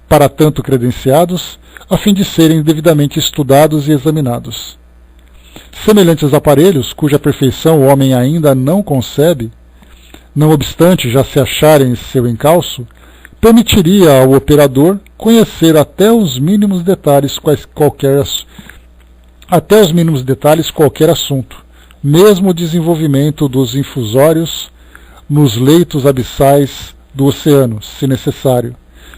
para tanto credenciados, a fim de serem devidamente estudados e examinados. Semelhantes aparelhos, cuja perfeição o homem ainda não concebe, não obstante já se acharem em seu encalço, permitiria ao operador conhecer até os mínimos detalhes qualquer assunto, mesmo o desenvolvimento dos infusórios nos leitos abissais do oceano, se necessário,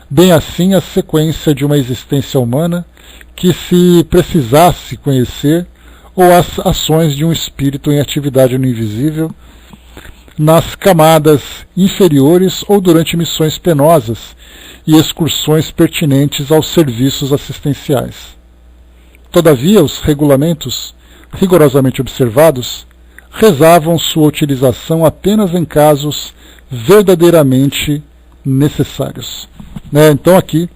bem assim a sequência de uma existência humana que se precisasse conhecer, ou as ações de um espírito em atividade no invisível, nas camadas inferiores ou durante missões penosas e excursões pertinentes aos serviços assistenciais. Todavia, os regulamentos, rigorosamente observados, rezavam sua utilização apenas em casos verdadeiramente necessários. Então aqui,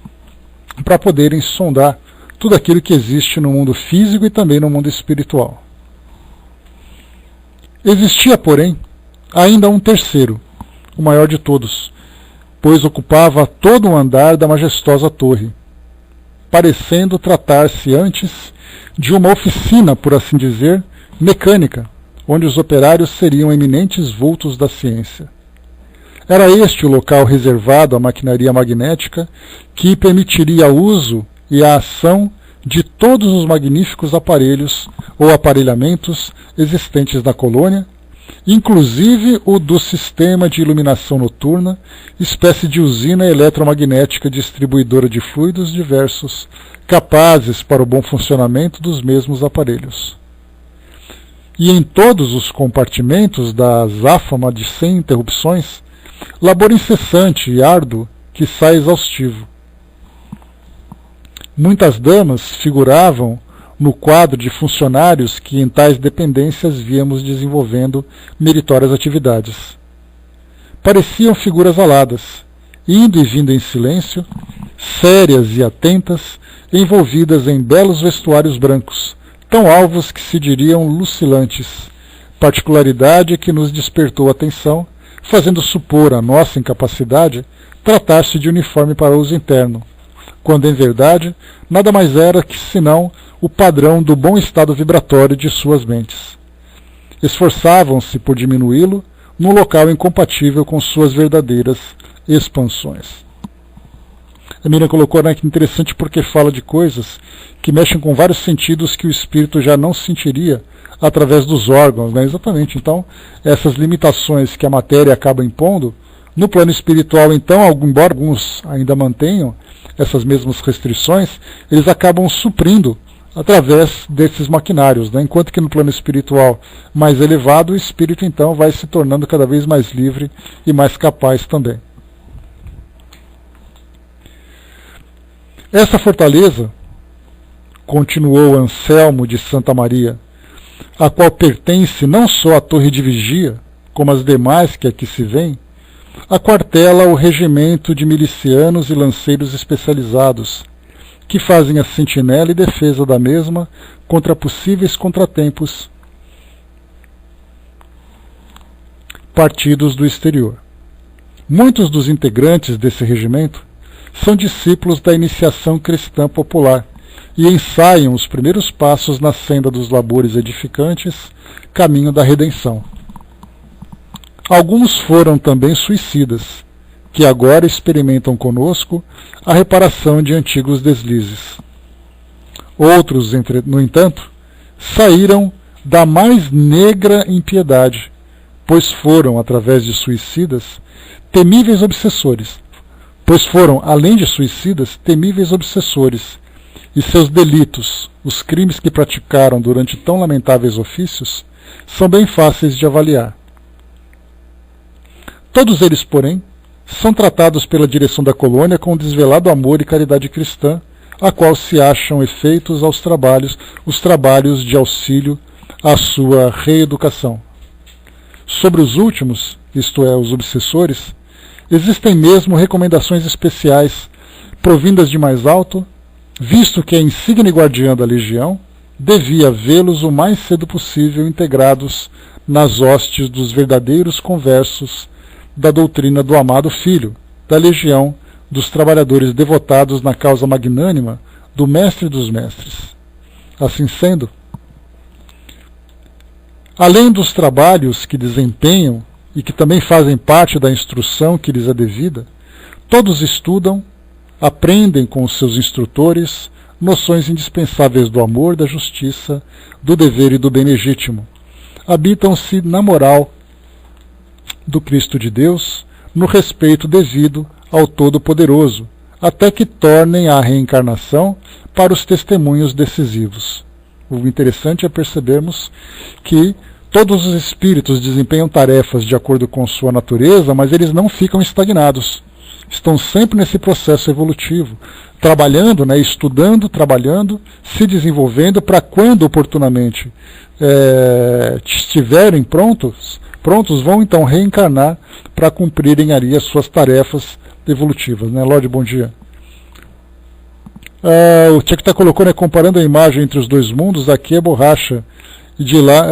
para poderem sondar tudo aquilo que existe no mundo físico e também no mundo espiritual. Existia, porém, ainda um terceiro, o maior de todos, pois ocupava todo o andar da majestosa torre, parecendo tratar-se antes de uma oficina, por assim dizer, mecânica, onde os operários seriam eminentes vultos da ciência. Era este o local reservado à maquinaria magnética que permitiria o uso e a ação de todos os magníficos aparelhos ou aparelhamentos existentes na colônia, inclusive o do sistema de iluminação noturna, espécie de usina eletromagnética distribuidora de fluidos diversos, capazes para o bom funcionamento dos mesmos aparelhos. E em todos os compartimentos da azáfama de 100 interrupções, labor incessante e árduo, quiçá exaustivo. Muitas damas figuravam no quadro de funcionários que em tais dependências víamos desenvolvendo meritórias atividades. Pareciam figuras aladas, indo e vindo em silêncio, sérias e atentas, envolvidas em belos vestuários brancos, tão alvos que se diriam lucilantes, particularidade que nos despertou a atenção, fazendo supor a nossa incapacidade tratar-se de uniforme para uso interno, quando em verdade nada mais era que senão o padrão do bom estado vibratório de suas mentes. esforçavam-se por diminuí-lo num local incompatível com suas verdadeiras expansões. A Miriam colocou, né, que interessante porque fala de coisas que mexem com vários sentidos que o espírito já não sentiria através dos órgãos, né? Exatamente. Então, essas limitações que a matéria acaba impondo, no plano espiritual, então, embora alguns ainda mantenham essas mesmas restrições, eles acabam suprindo através desses maquinários, né? Enquanto que no plano espiritual mais elevado, o espírito então vai se tornando cada vez mais livre e mais capaz também. Essa fortaleza, continuou Anselmo de Santa Maria, a qual pertence não só à torre de vigia, como as demais que aqui se vêem, aquartela o regimento de milicianos e lanceiros especializados, que fazem a sentinela e defesa da mesma contra possíveis contratempos partidos do exterior. Muitos dos integrantes desse regimento são discípulos da iniciação cristã popular e ensaiam os primeiros passos na senda dos labores edificantes, caminho da redenção. Alguns foram também suicidas, que agora experimentam conosco a reparação de antigos deslizes. Outros, no entanto, saíram da mais negra impiedade, pois foram, através de suicidas, temíveis obsessores, e seus delitos, os crimes que praticaram durante tão lamentáveis ofícios, são bem fáceis de avaliar. Todos eles, porém, são tratados pela direção da colônia com desvelado amor e caridade cristã, a qual se acham efeitos os trabalhos de auxílio à sua reeducação. Sobre os últimos, isto é, os obsessores, existem mesmo recomendações especiais, provindas de mais alto, visto que a insigne guardiã da legião devia vê-los o mais cedo possível integrados nas hostes dos verdadeiros conversos da doutrina do amado Filho, da legião dos trabalhadores devotados na causa magnânima do Mestre dos Mestres. Assim sendo, além dos trabalhos que desempenham e que também fazem parte da instrução que lhes é devida, todos estudam, aprendem com os seus instrutores noções indispensáveis do amor, da justiça, do dever e do bem legítimo. Habitam-se na moral do Cristo de Deus, no respeito devido ao Todo-Poderoso, até que tornem a reencarnação para os testemunhos decisivos. O interessante é percebermos que todos os espíritos desempenham tarefas de acordo com sua natureza, mas eles não ficam estagnados. Estão sempre nesse processo evolutivo, trabalhando, estudando, trabalhando, se desenvolvendo, para quando oportunamente estiverem prontos, vão então reencarnar para cumprirem ali as suas tarefas evolutivas. Lorde, bom dia. O Tchek colocou, comparando a imagem entre os dois mundos, aqui é borracha, e de lá,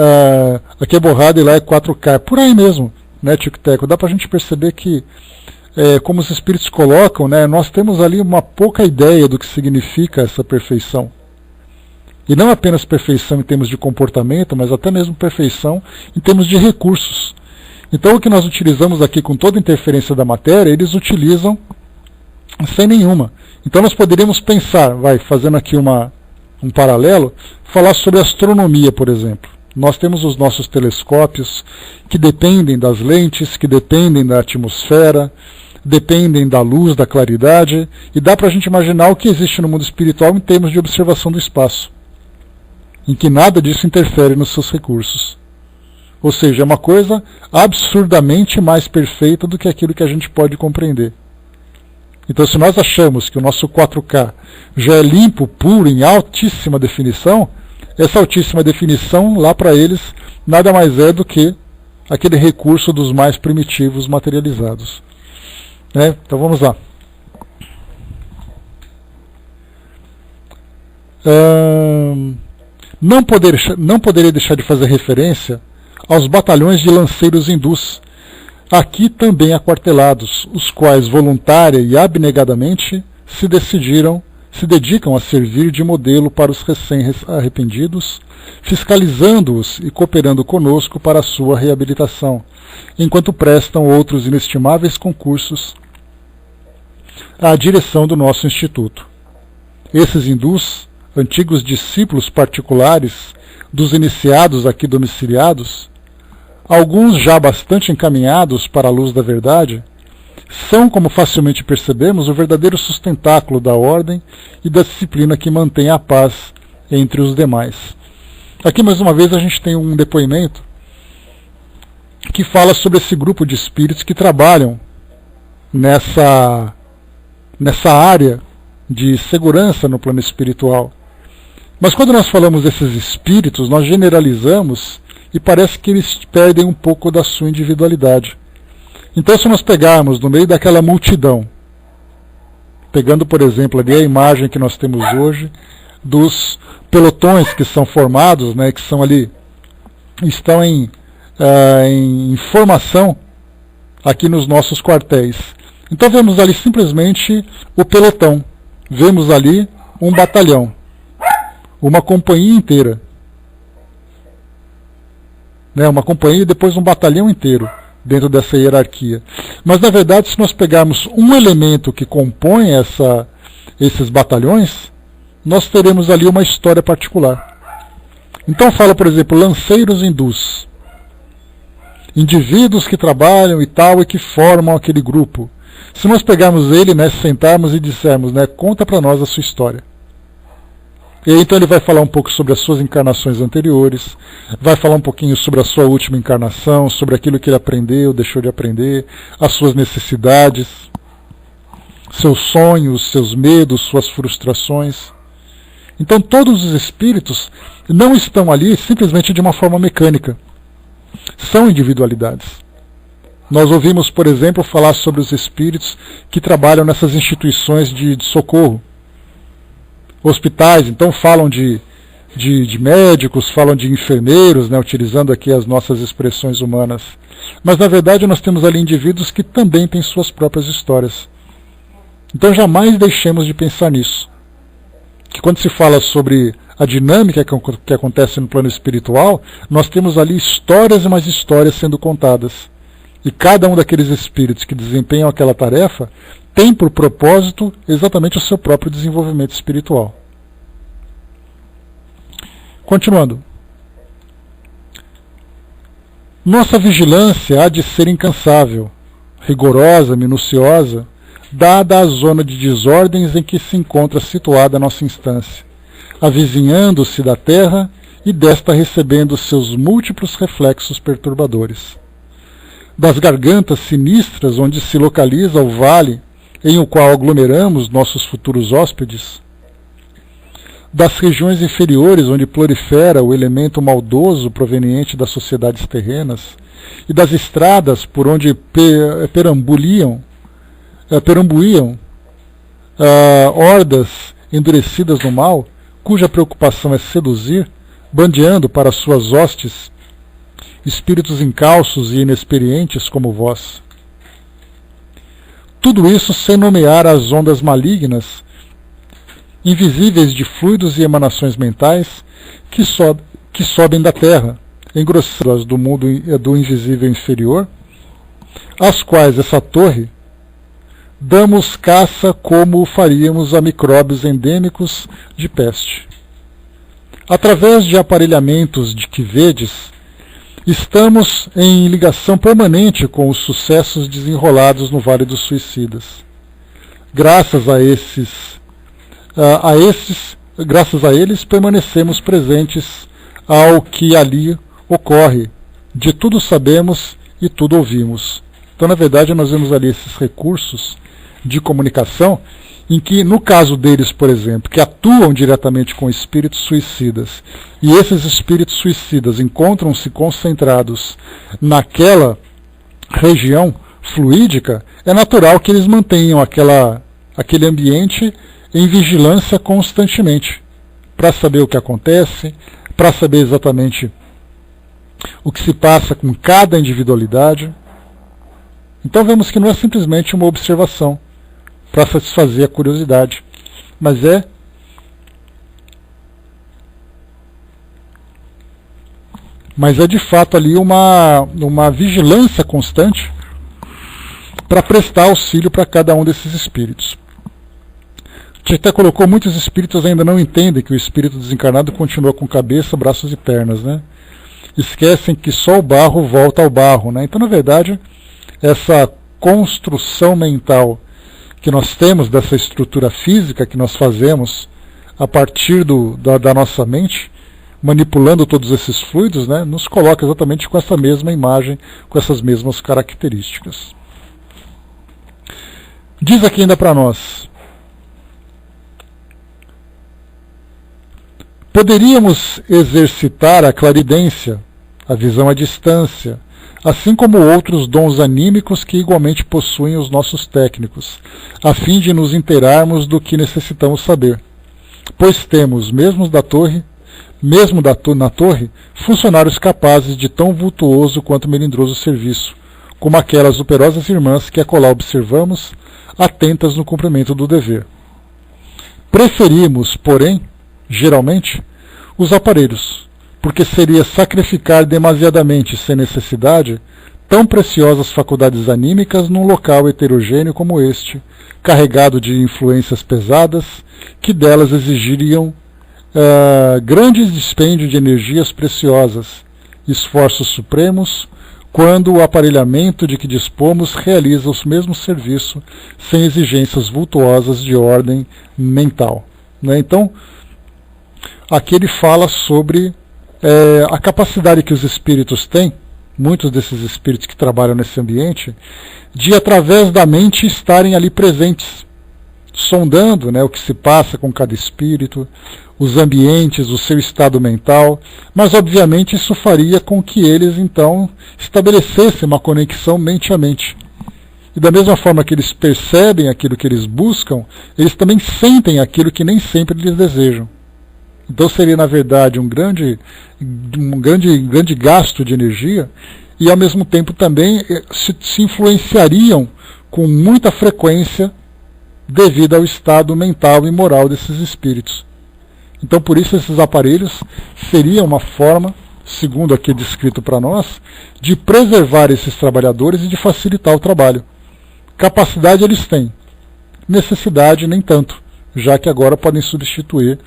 aqui é borrada e lá é 4K. Por aí mesmo, Tchek Teco. Dá para a gente perceber que, como os espíritos colocam, nós temos ali uma pouca ideia do que significa essa perfeição. E não apenas perfeição em termos de comportamento, mas até mesmo perfeição em termos de recursos. Então o que nós utilizamos aqui com toda interferência da matéria, eles utilizam sem nenhuma. Então nós poderíamos pensar, fazendo aqui um paralelo, falar sobre astronomia, por exemplo. Nós temos os nossos telescópios que dependem das lentes, que dependem da atmosfera, dependem da luz, da claridade, e dá para a gente imaginar o que existe no mundo espiritual em termos de observação do espaço, em que nada disso interfere nos seus recursos. Ou seja, é uma coisa absurdamente mais perfeita do que aquilo que a gente pode compreender. Então, se nós achamos que o nosso 4K já é limpo, puro, em altíssima definição, essa altíssima definição, lá para eles, nada mais é do que aquele recurso dos mais primitivos materializados. Então vamos lá. Não poderia deixar de fazer referência aos batalhões de lanceiros hindus, aqui também aquartelados, os quais voluntária e abnegadamente se decidiram se dedicam a servir de modelo para os recém-arrependidos, fiscalizando-os e cooperando conosco para a sua reabilitação, enquanto prestam outros inestimáveis concursos à direção do nosso Instituto. Esses hindus, antigos discípulos particulares dos iniciados aqui domiciliados, alguns já bastante encaminhados para a luz da verdade, são, como facilmente percebemos, o verdadeiro sustentáculo da ordem e da disciplina que mantém a paz entre os demais. Aqui, mais uma vez, a gente tem um depoimento que fala sobre esse grupo de espíritos que trabalham nessa área de segurança no plano espiritual. Mas quando nós falamos desses espíritos, nós generalizamos e parece que eles perdem um pouco da sua individualidade. Então, se nós pegarmos no meio daquela multidão, pegando, por exemplo, ali a imagem que nós temos hoje dos pelotões que são formados, né, que são ali, estão em formação aqui nos nossos quartéis. Então vemos ali simplesmente o pelotão, vemos ali um batalhão, uma companhia inteira, né, uma companhia e depois um batalhão inteiro dentro dessa hierarquia. Mas na verdade, se nós pegarmos um elemento que compõe esses batalhões, nós teremos ali uma história particular. Então fala, por exemplo, lanceiros hindus, indivíduos que trabalham e tal e que formam aquele grupo. Se nós pegarmos ele, né, sentarmos e dissermos, né, conta para nós a sua história. E então ele vai falar um pouco sobre as suas encarnações anteriores, vai falar um pouquinho sobre a sua última encarnação, sobre aquilo que ele aprendeu, deixou de aprender, as suas necessidades, seus sonhos, seus medos, suas frustrações. Então todos os espíritos não estão ali simplesmente de uma forma mecânica. São individualidades. Nós ouvimos, por exemplo, falar sobre os espíritos que trabalham nessas instituições de socorro. Hospitais, então falam de médicos, falam de enfermeiros, né, utilizando aqui as nossas expressões humanas. Mas na verdade nós temos ali indivíduos que também têm suas próprias histórias. Então jamais deixemos de pensar nisso. Que quando se fala sobre a dinâmica que acontece no plano espiritual, nós temos ali histórias e mais histórias sendo contadas. E cada um daqueles espíritos que desempenham aquela tarefa tem por propósito exatamente o seu próprio desenvolvimento espiritual. Continuando. Nossa vigilância há de ser incansável, rigorosa, minuciosa, dada a zona de desordens em que se encontra situada a nossa instância, avizinhando-se da Terra e desta recebendo seus múltiplos reflexos perturbadores. Das gargantas sinistras onde se localiza o vale em o qual aglomeramos nossos futuros hóspedes, das regiões inferiores onde prolifera o elemento maldoso proveniente das sociedades terrenas, e das estradas por onde perambuliam hordas endurecidas no mal, cuja preocupação é seduzir, bandeando para suas hostes espíritos incautos e inexperientes como vós. Tudo isso sem nomear as ondas malignas, invisíveis de fluidos e emanações mentais que sobem da Terra, engrossadas do mundo do invisível inferior, às quais essa torre damos caça como faríamos a micróbios endêmicos de peste. Através de aparelhamentos de que vedes, estamos em ligação permanente com os sucessos desenrolados no Vale dos Suicidas. Graças a eles permanecemos presentes ao que ali ocorre. De tudo sabemos e tudo ouvimos. Então, na verdade, nós vemos ali esses recursos de comunicação em que, no caso deles, por exemplo, que atuam diretamente com espíritos suicidas, e esses espíritos suicidas encontram-se concentrados naquela região fluídica, é natural que eles mantenham aquele ambiente em vigilância constantemente, para saber o que acontece, para saber exatamente o que se passa com cada individualidade. Então vemos que não é simplesmente uma observação para satisfazer a curiosidade, mas é de fato ali uma vigilância constante para prestar auxílio para cada um desses espíritos. A gente até colocou, muitos espíritos ainda não entendem que o espírito desencarnado continua com cabeça, braços e pernas, né? Esquecem que só o barro volta ao barro, né? Então, na verdade, essa construção mental que nós temos dessa estrutura física que nós fazemos a partir da nossa mente, manipulando todos esses fluidos, né, nos coloca exatamente com essa mesma imagem, com essas mesmas características. Diz aqui ainda para nós: poderíamos exercitar a claridência, a visão à distância, assim como outros dons anímicos que igualmente possuem os nossos técnicos, a fim de nos inteirarmos do que necessitamos saber. Pois temos, mesmo na torre, funcionários capazes de tão vultuoso quanto melindroso serviço, como aquelas operosas irmãs que acolá observamos, atentas no cumprimento do dever. Preferimos, porém, geralmente, os aparelhos, porque seria sacrificar demasiadamente, sem necessidade, tão preciosas faculdades anímicas num local heterogêneo como este, carregado de influências pesadas, que delas exigiriam grandes dispêndios de energias preciosas, esforços supremos, quando o aparelhamento de que dispomos realiza o mesmo serviço sem exigências vultuosas de ordem mental. Né? Então, aqui ele fala sobre a capacidade que os espíritos têm, muitos desses espíritos que trabalham nesse ambiente, de através da mente estarem ali presentes, sondando, né, o que se passa com cada espírito, os ambientes, o seu estado mental, mas obviamente isso faria com que eles então estabelecessem uma conexão mente a mente. E da mesma forma que eles percebem aquilo que eles buscam, eles também sentem aquilo que nem sempre eles desejam. Então seria, na verdade, um grande gasto de energia, e ao mesmo tempo também se influenciariam com muita frequência devido ao estado mental e moral desses espíritos. Então, por isso, esses aparelhos seriam uma forma, segundo aqui descrito para nós, de preservar esses trabalhadores e de facilitar o trabalho. Capacidade eles têm, necessidade nem tanto, já que agora podem substituir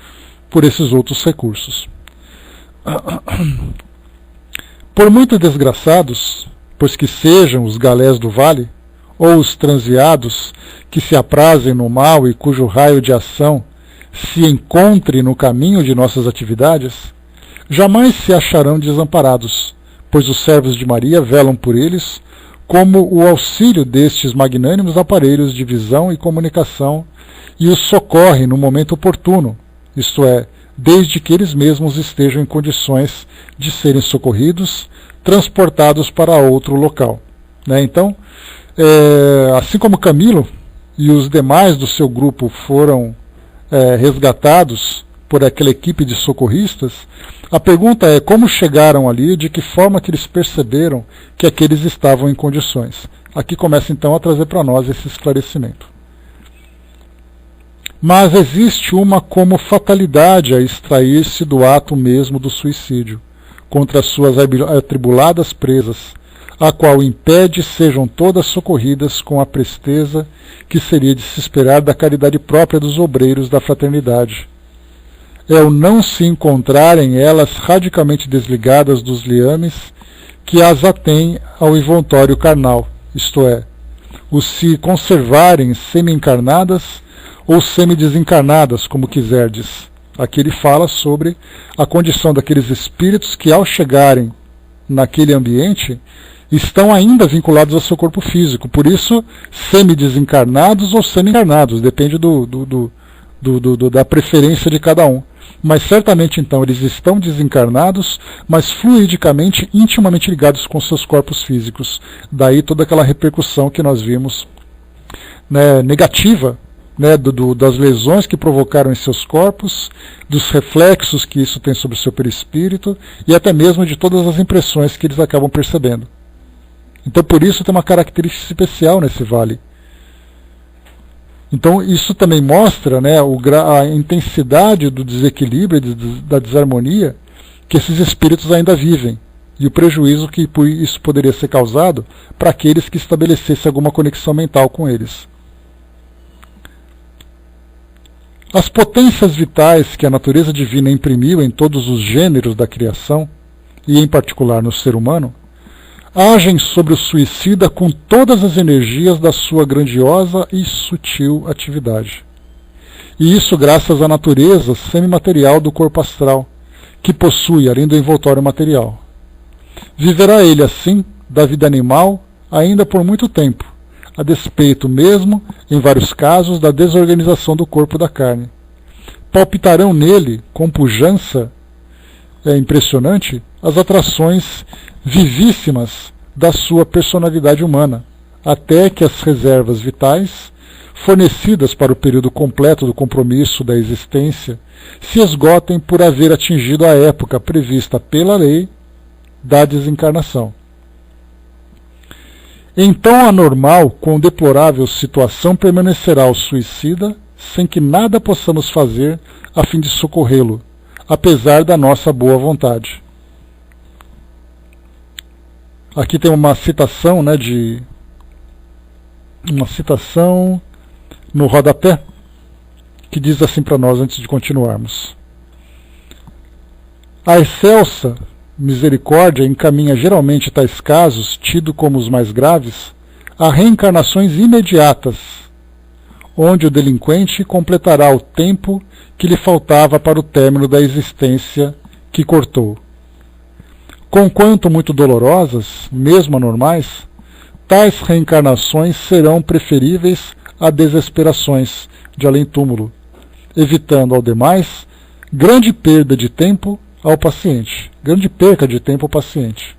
por esses outros recursos. Por muito desgraçados, pois que sejam os galés do vale, ou os transviados que se aprazem no mal e cujo raio de ação se encontre no caminho de nossas atividades, jamais se acharão desamparados, pois os servos de Maria velam por eles, como o auxílio destes magnânimos aparelhos de visão e comunicação, e os socorre no momento oportuno, isto é, desde que eles mesmos estejam em condições de serem socorridos, transportados para outro local. Né? Então, assim como Camilo e os demais do seu grupo foram resgatados por aquela equipe de socorristas, a pergunta é como chegaram ali, de que forma que eles perceberam que aqueles estavam em condições. Aqui começa então a trazer para nós esse esclarecimento. Mas existe uma como fatalidade a extrair-se do ato mesmo do suicídio, contra as suas atribuladas presas, a qual impede sejam todas socorridas com a presteza que seria de se esperar da caridade própria dos obreiros da fraternidade. É o não se encontrarem elas radicalmente desligadas dos liames que as atêm ao involtório carnal, isto é, os se conservarem semi-encarnadas ou semi-desencarnadas, como quiserdes. Aqui ele fala sobre a condição daqueles espíritos que, ao chegarem naquele ambiente, estão ainda vinculados ao seu corpo físico. Por isso, semi-desencarnados ou semi-encarnados, depende da preferência de cada um. Mas certamente, então, eles estão desencarnados, mas fluidicamente, intimamente ligados com seus corpos físicos. Daí toda aquela repercussão que nós vimos, né, negativa, né, das lesões que provocaram em seus corpos, dos reflexos que isso tem sobre o seu perispírito e até mesmo de todas as impressões que eles acabam percebendo. Então, por isso, tem uma característica especial nesse vale. Então isso também mostra, né, a intensidade do desequilíbrio, da desarmonia que esses espíritos ainda vivem, e o prejuízo que isso poderia ser causado para aqueles que estabelecessem alguma conexão mental com eles. As potências vitais que a natureza divina imprimiu em todos os gêneros da criação, e em particular no ser humano, agem sobre o suicida com todas as energias da sua grandiosa e sutil atividade. E isso graças à natureza semimaterial do corpo astral, que possui além do envoltório material. Viverá ele assim da vida animal ainda por muito tempo, a despeito mesmo, em vários casos, da desorganização do corpo da carne. Palpitarão nele, com pujança impressionante, as atrações vivíssimas da sua personalidade humana, até que as reservas vitais, fornecidas para o período completo do compromisso da existência, se esgotem por haver atingido a época prevista pela lei da desencarnação. Então a normal, com deplorável situação, permanecerá o suicida, sem que nada possamos fazer a fim de socorrê-lo, apesar da nossa boa vontade. Aqui tem uma citação, né, uma citação no rodapé, que diz assim para nós antes de continuarmos. A excelsa misericórdia encaminha geralmente tais casos, tidos como os mais graves, a reencarnações imediatas, onde o delinquente completará o tempo que lhe faltava para o término da existência que cortou. Conquanto muito dolorosas, mesmo anormais, tais reencarnações serão preferíveis a desesperações de além-túmulo, evitando, ao demais, grande perda de tempo ao paciente. Grande perca de tempo ao paciente.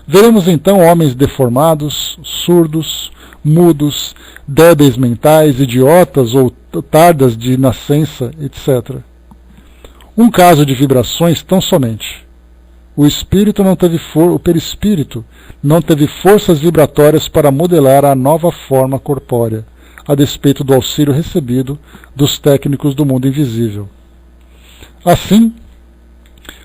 Veremos então homens deformados, surdos, mudos, débeis mentais, idiotas ou tardas de nascença, etc. Um caso de vibrações tão somente. O perispírito não teve forças vibratórias para modelar a nova forma corpórea, a despeito do auxílio recebido dos técnicos do mundo invisível. Assim,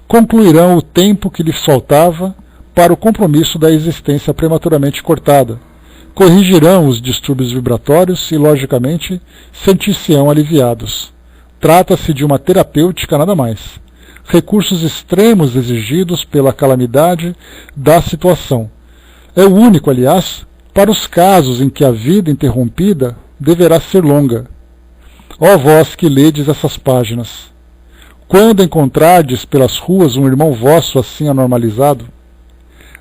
concluirão o tempo que lhes faltava para o compromisso da existência prematuramente cortada, corrigirão os distúrbios vibratórios e, logicamente, sentir-se-ão aliviados. Trata-se de uma terapêutica nada mais. Recursos extremos exigidos pela calamidade da situação. É o único, aliás, para os casos em que a vida interrompida deverá ser longa. Ó vós que ledes essas páginas, quando encontrardes pelas ruas um irmão vosso assim anormalizado,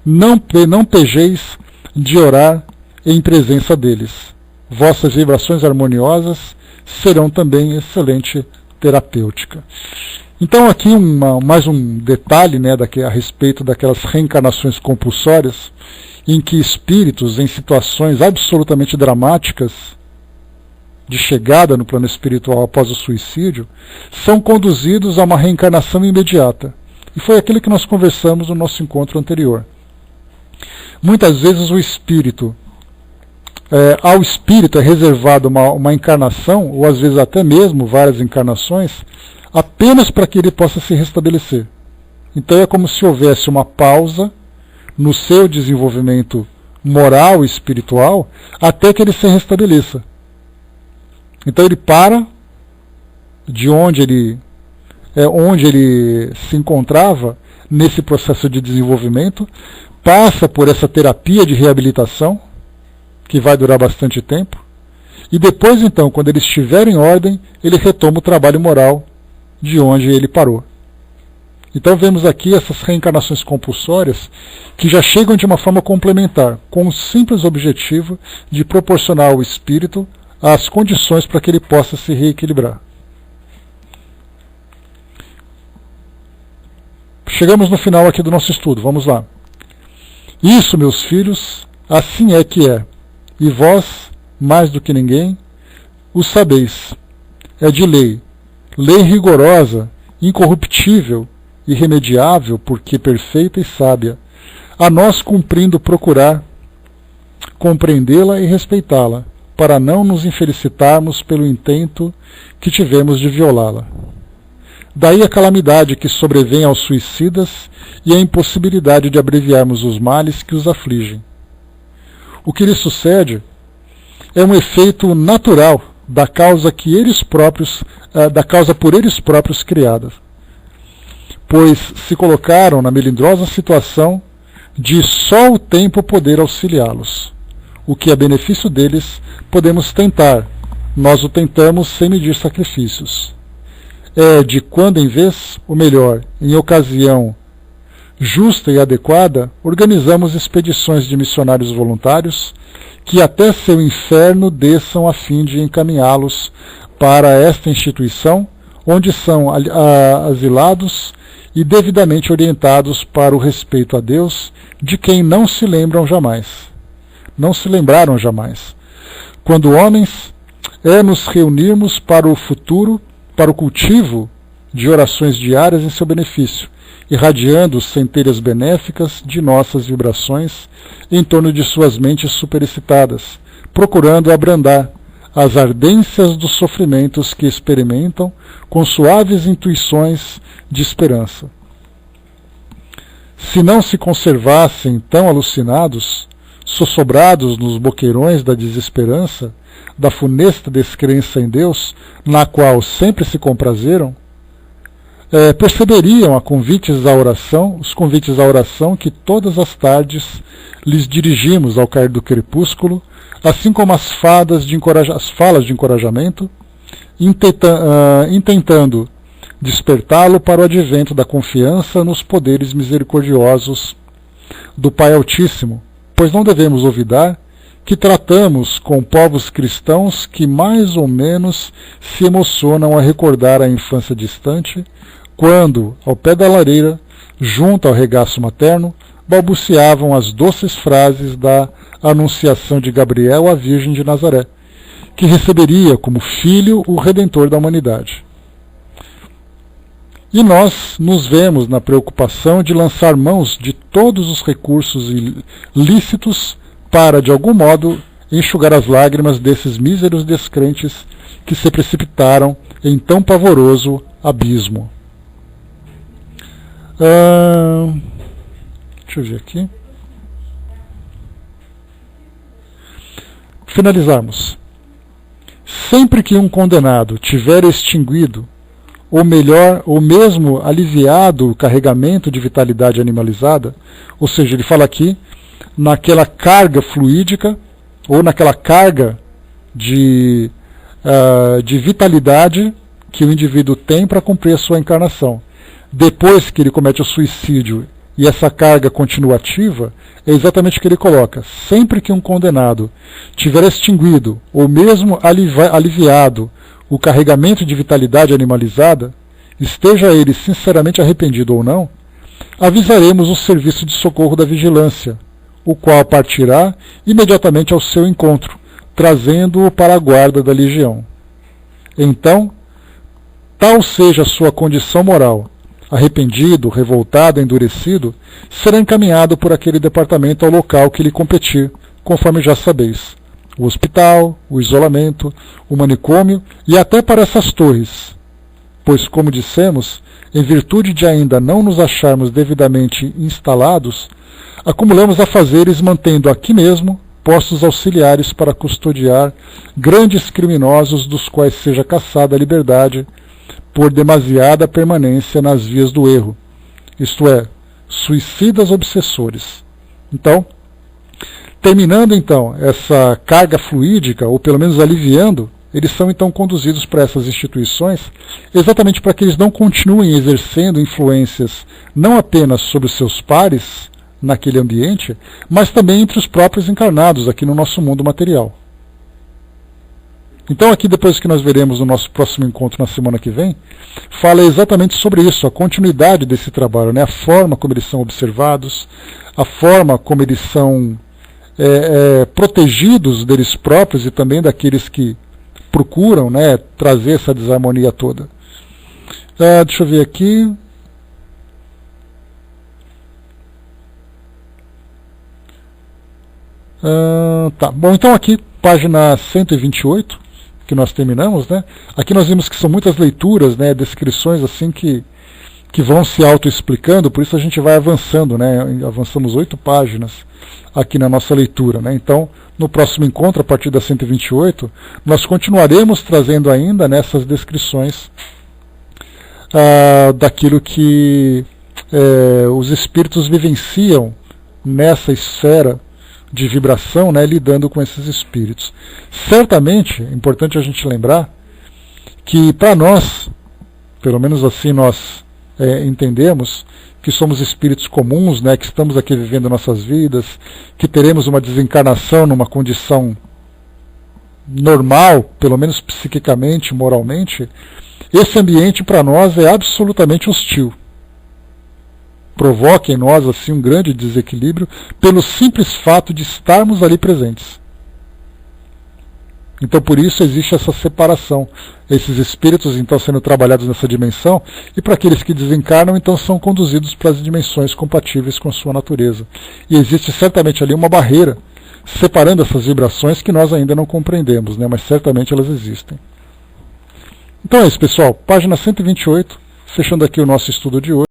não pejeis de orar em presença deles. Vossas vibrações harmoniosas serão também excelente terapêutica. Então aqui mais um detalhe, né, a respeito daquelas reencarnações compulsórias, em que espíritos em situações absolutamente dramáticas de chegada no plano espiritual após o suicídio, são conduzidos a uma reencarnação imediata. E foi aquilo que nós conversamos no nosso encontro anterior. Muitas vezes ao espírito é reservado uma encarnação, ou às vezes até mesmo várias encarnações, apenas para que ele possa se restabelecer. Então é como se houvesse uma pausa no seu desenvolvimento moral e espiritual até que ele se restabeleça. Então ele para de onde ele se encontrava nesse processo de desenvolvimento, passa por essa terapia de reabilitação, que vai durar bastante tempo, e depois então, quando ele estiver em ordem, ele retoma o trabalho moral de onde ele parou. Então vemos aqui essas reencarnações compulsórias que já chegam de uma forma complementar, com o simples objetivo de proporcionar ao espírito as condições para que ele possa se reequilibrar. Chegamos no final aqui do nosso estudo, vamos lá. Isso, meus filhos, assim é que é, e vós, mais do que ninguém, o sabeis. É de lei rigorosa, incorruptível, irremediável, porque perfeita e sábia, a nós cumprindo procurar compreendê-la e respeitá-la, para não nos infelicitarmos pelo intento que tivemos de violá-la. Daí a calamidade que sobrevém aos suicidas e a impossibilidade de abreviarmos os males que os afligem. O que lhes sucede é um efeito natural da causa por eles próprios criada, pois se colocaram na melindrosa situação de só o tempo poder auxiliá-los. O que é benefício deles, podemos tentar. Nós o tentamos sem medir sacrifícios. É de quando em vez, ou melhor, em ocasião justa e adequada, organizamos expedições de missionários voluntários que até seu inferno desçam a fim de encaminhá-los para esta instituição, onde são asilados e devidamente orientados para o respeito a Deus, de quem não se lembraram jamais. Quando homens, nos reunirmos para o futuro, para o cultivo de orações diárias em seu benefício, irradiando centelhas benéficas de nossas vibrações em torno de suas mentes superexcitadas, procurando abrandar as ardências dos sofrimentos que experimentam com suaves intuições de esperança. Se não se conservassem tão alucinados, sossobrados nos boqueirões da desesperança, da funesta descrença em Deus, na qual sempre se comprazeram, perceberiam os convites à oração que todas as tardes lhes dirigimos ao cair do crepúsculo, assim como as falas de encorajamento, intentando despertá-lo para o advento da confiança nos poderes misericordiosos do Pai Altíssimo, pois não devemos olvidar que tratamos com povos cristãos que mais ou menos se emocionam a recordar a infância distante, quando, ao pé da lareira, junto ao regaço materno, balbuciavam as doces frases da anunciação de Gabriel à Virgem de Nazaré, que receberia como filho o Redentor da humanidade. E nós nos vemos na preocupação de lançar mãos de todos os recursos lícitos para, de algum modo, enxugar as lágrimas desses míseros descrentes que se precipitaram em tão pavoroso abismo. Deixa eu ver aqui. Finalizarmos. Sempre que um condenado tiver extinguido, ou melhor, ou mesmo aliviado o carregamento de vitalidade animalizada, ou seja, ele fala aqui naquela carga fluídica, ou naquela carga de vitalidade que o indivíduo tem para cumprir a sua encarnação. Depois que ele comete o suicídio e essa carga continua ativa, é exatamente o que ele coloca. Sempre que um condenado tiver extinguido, ou mesmo aliviado, o carregamento de vitalidade animalizada, esteja ele sinceramente arrependido ou não, avisaremos o serviço de socorro da vigilância, o qual partirá imediatamente ao seu encontro, trazendo-o para a guarda da legião. Então, tal seja a sua condição moral, arrependido, revoltado, endurecido, será encaminhado por aquele departamento ao local que lhe competir, conforme já sabeis, o hospital, o isolamento, o manicômio e até para essas torres, pois, como dissemos, em virtude de ainda não nos acharmos devidamente instalados, acumulamos afazeres mantendo aqui mesmo postos auxiliares para custodiar grandes criminosos dos quais seja caçada a liberdade por demasiada permanência nas vias do erro, isto é, suicidas obsessores. Então, terminando então essa carga fluídica, ou pelo menos aliviando, eles são então conduzidos para essas instituições exatamente para que eles não continuem exercendo influências não apenas sobre os seus pares naquele ambiente, mas também entre os próprios encarnados aqui no nosso mundo material. Então aqui, depois que nós veremos no nosso próximo encontro na semana que vem, fala exatamente sobre isso, a continuidade desse trabalho, né? A forma como eles são observados, a forma como eles são protegidos deles próprios e também daqueles que procuram, né, trazer essa desarmonia toda. Deixa eu ver aqui. Tá, bom, então aqui página 128, que nós terminamos, né? Aqui nós vimos que são muitas leituras, né, descrições assim que vão se autoexplicando, por isso a gente vai avançando, né? Avançamos 8 páginas aqui na nossa leitura, né? Então, no próximo encontro, a partir da 128, nós continuaremos trazendo ainda nessas descrições daquilo que os espíritos vivenciam nessa esfera de vibração, né, lidando com esses espíritos. Certamente, é importante a gente lembrar que para nós, pelo menos assim nós entendemos, que somos espíritos comuns, né, que estamos aqui vivendo nossas vidas, que teremos uma desencarnação numa condição normal, pelo menos psiquicamente, moralmente, esse ambiente para nós é absolutamente hostil. Provoca em nós assim um grande desequilíbrio pelo simples fato de estarmos ali presentes. Então por isso existe essa separação. Esses espíritos então sendo trabalhados nessa dimensão, e para aqueles que desencarnam então são conduzidos para as dimensões compatíveis com a sua natureza. E existe certamente ali uma barreira separando essas vibrações que nós ainda não compreendemos, né? Mas certamente elas existem. Então é isso, pessoal. Página 128, fechando aqui o nosso estudo de hoje.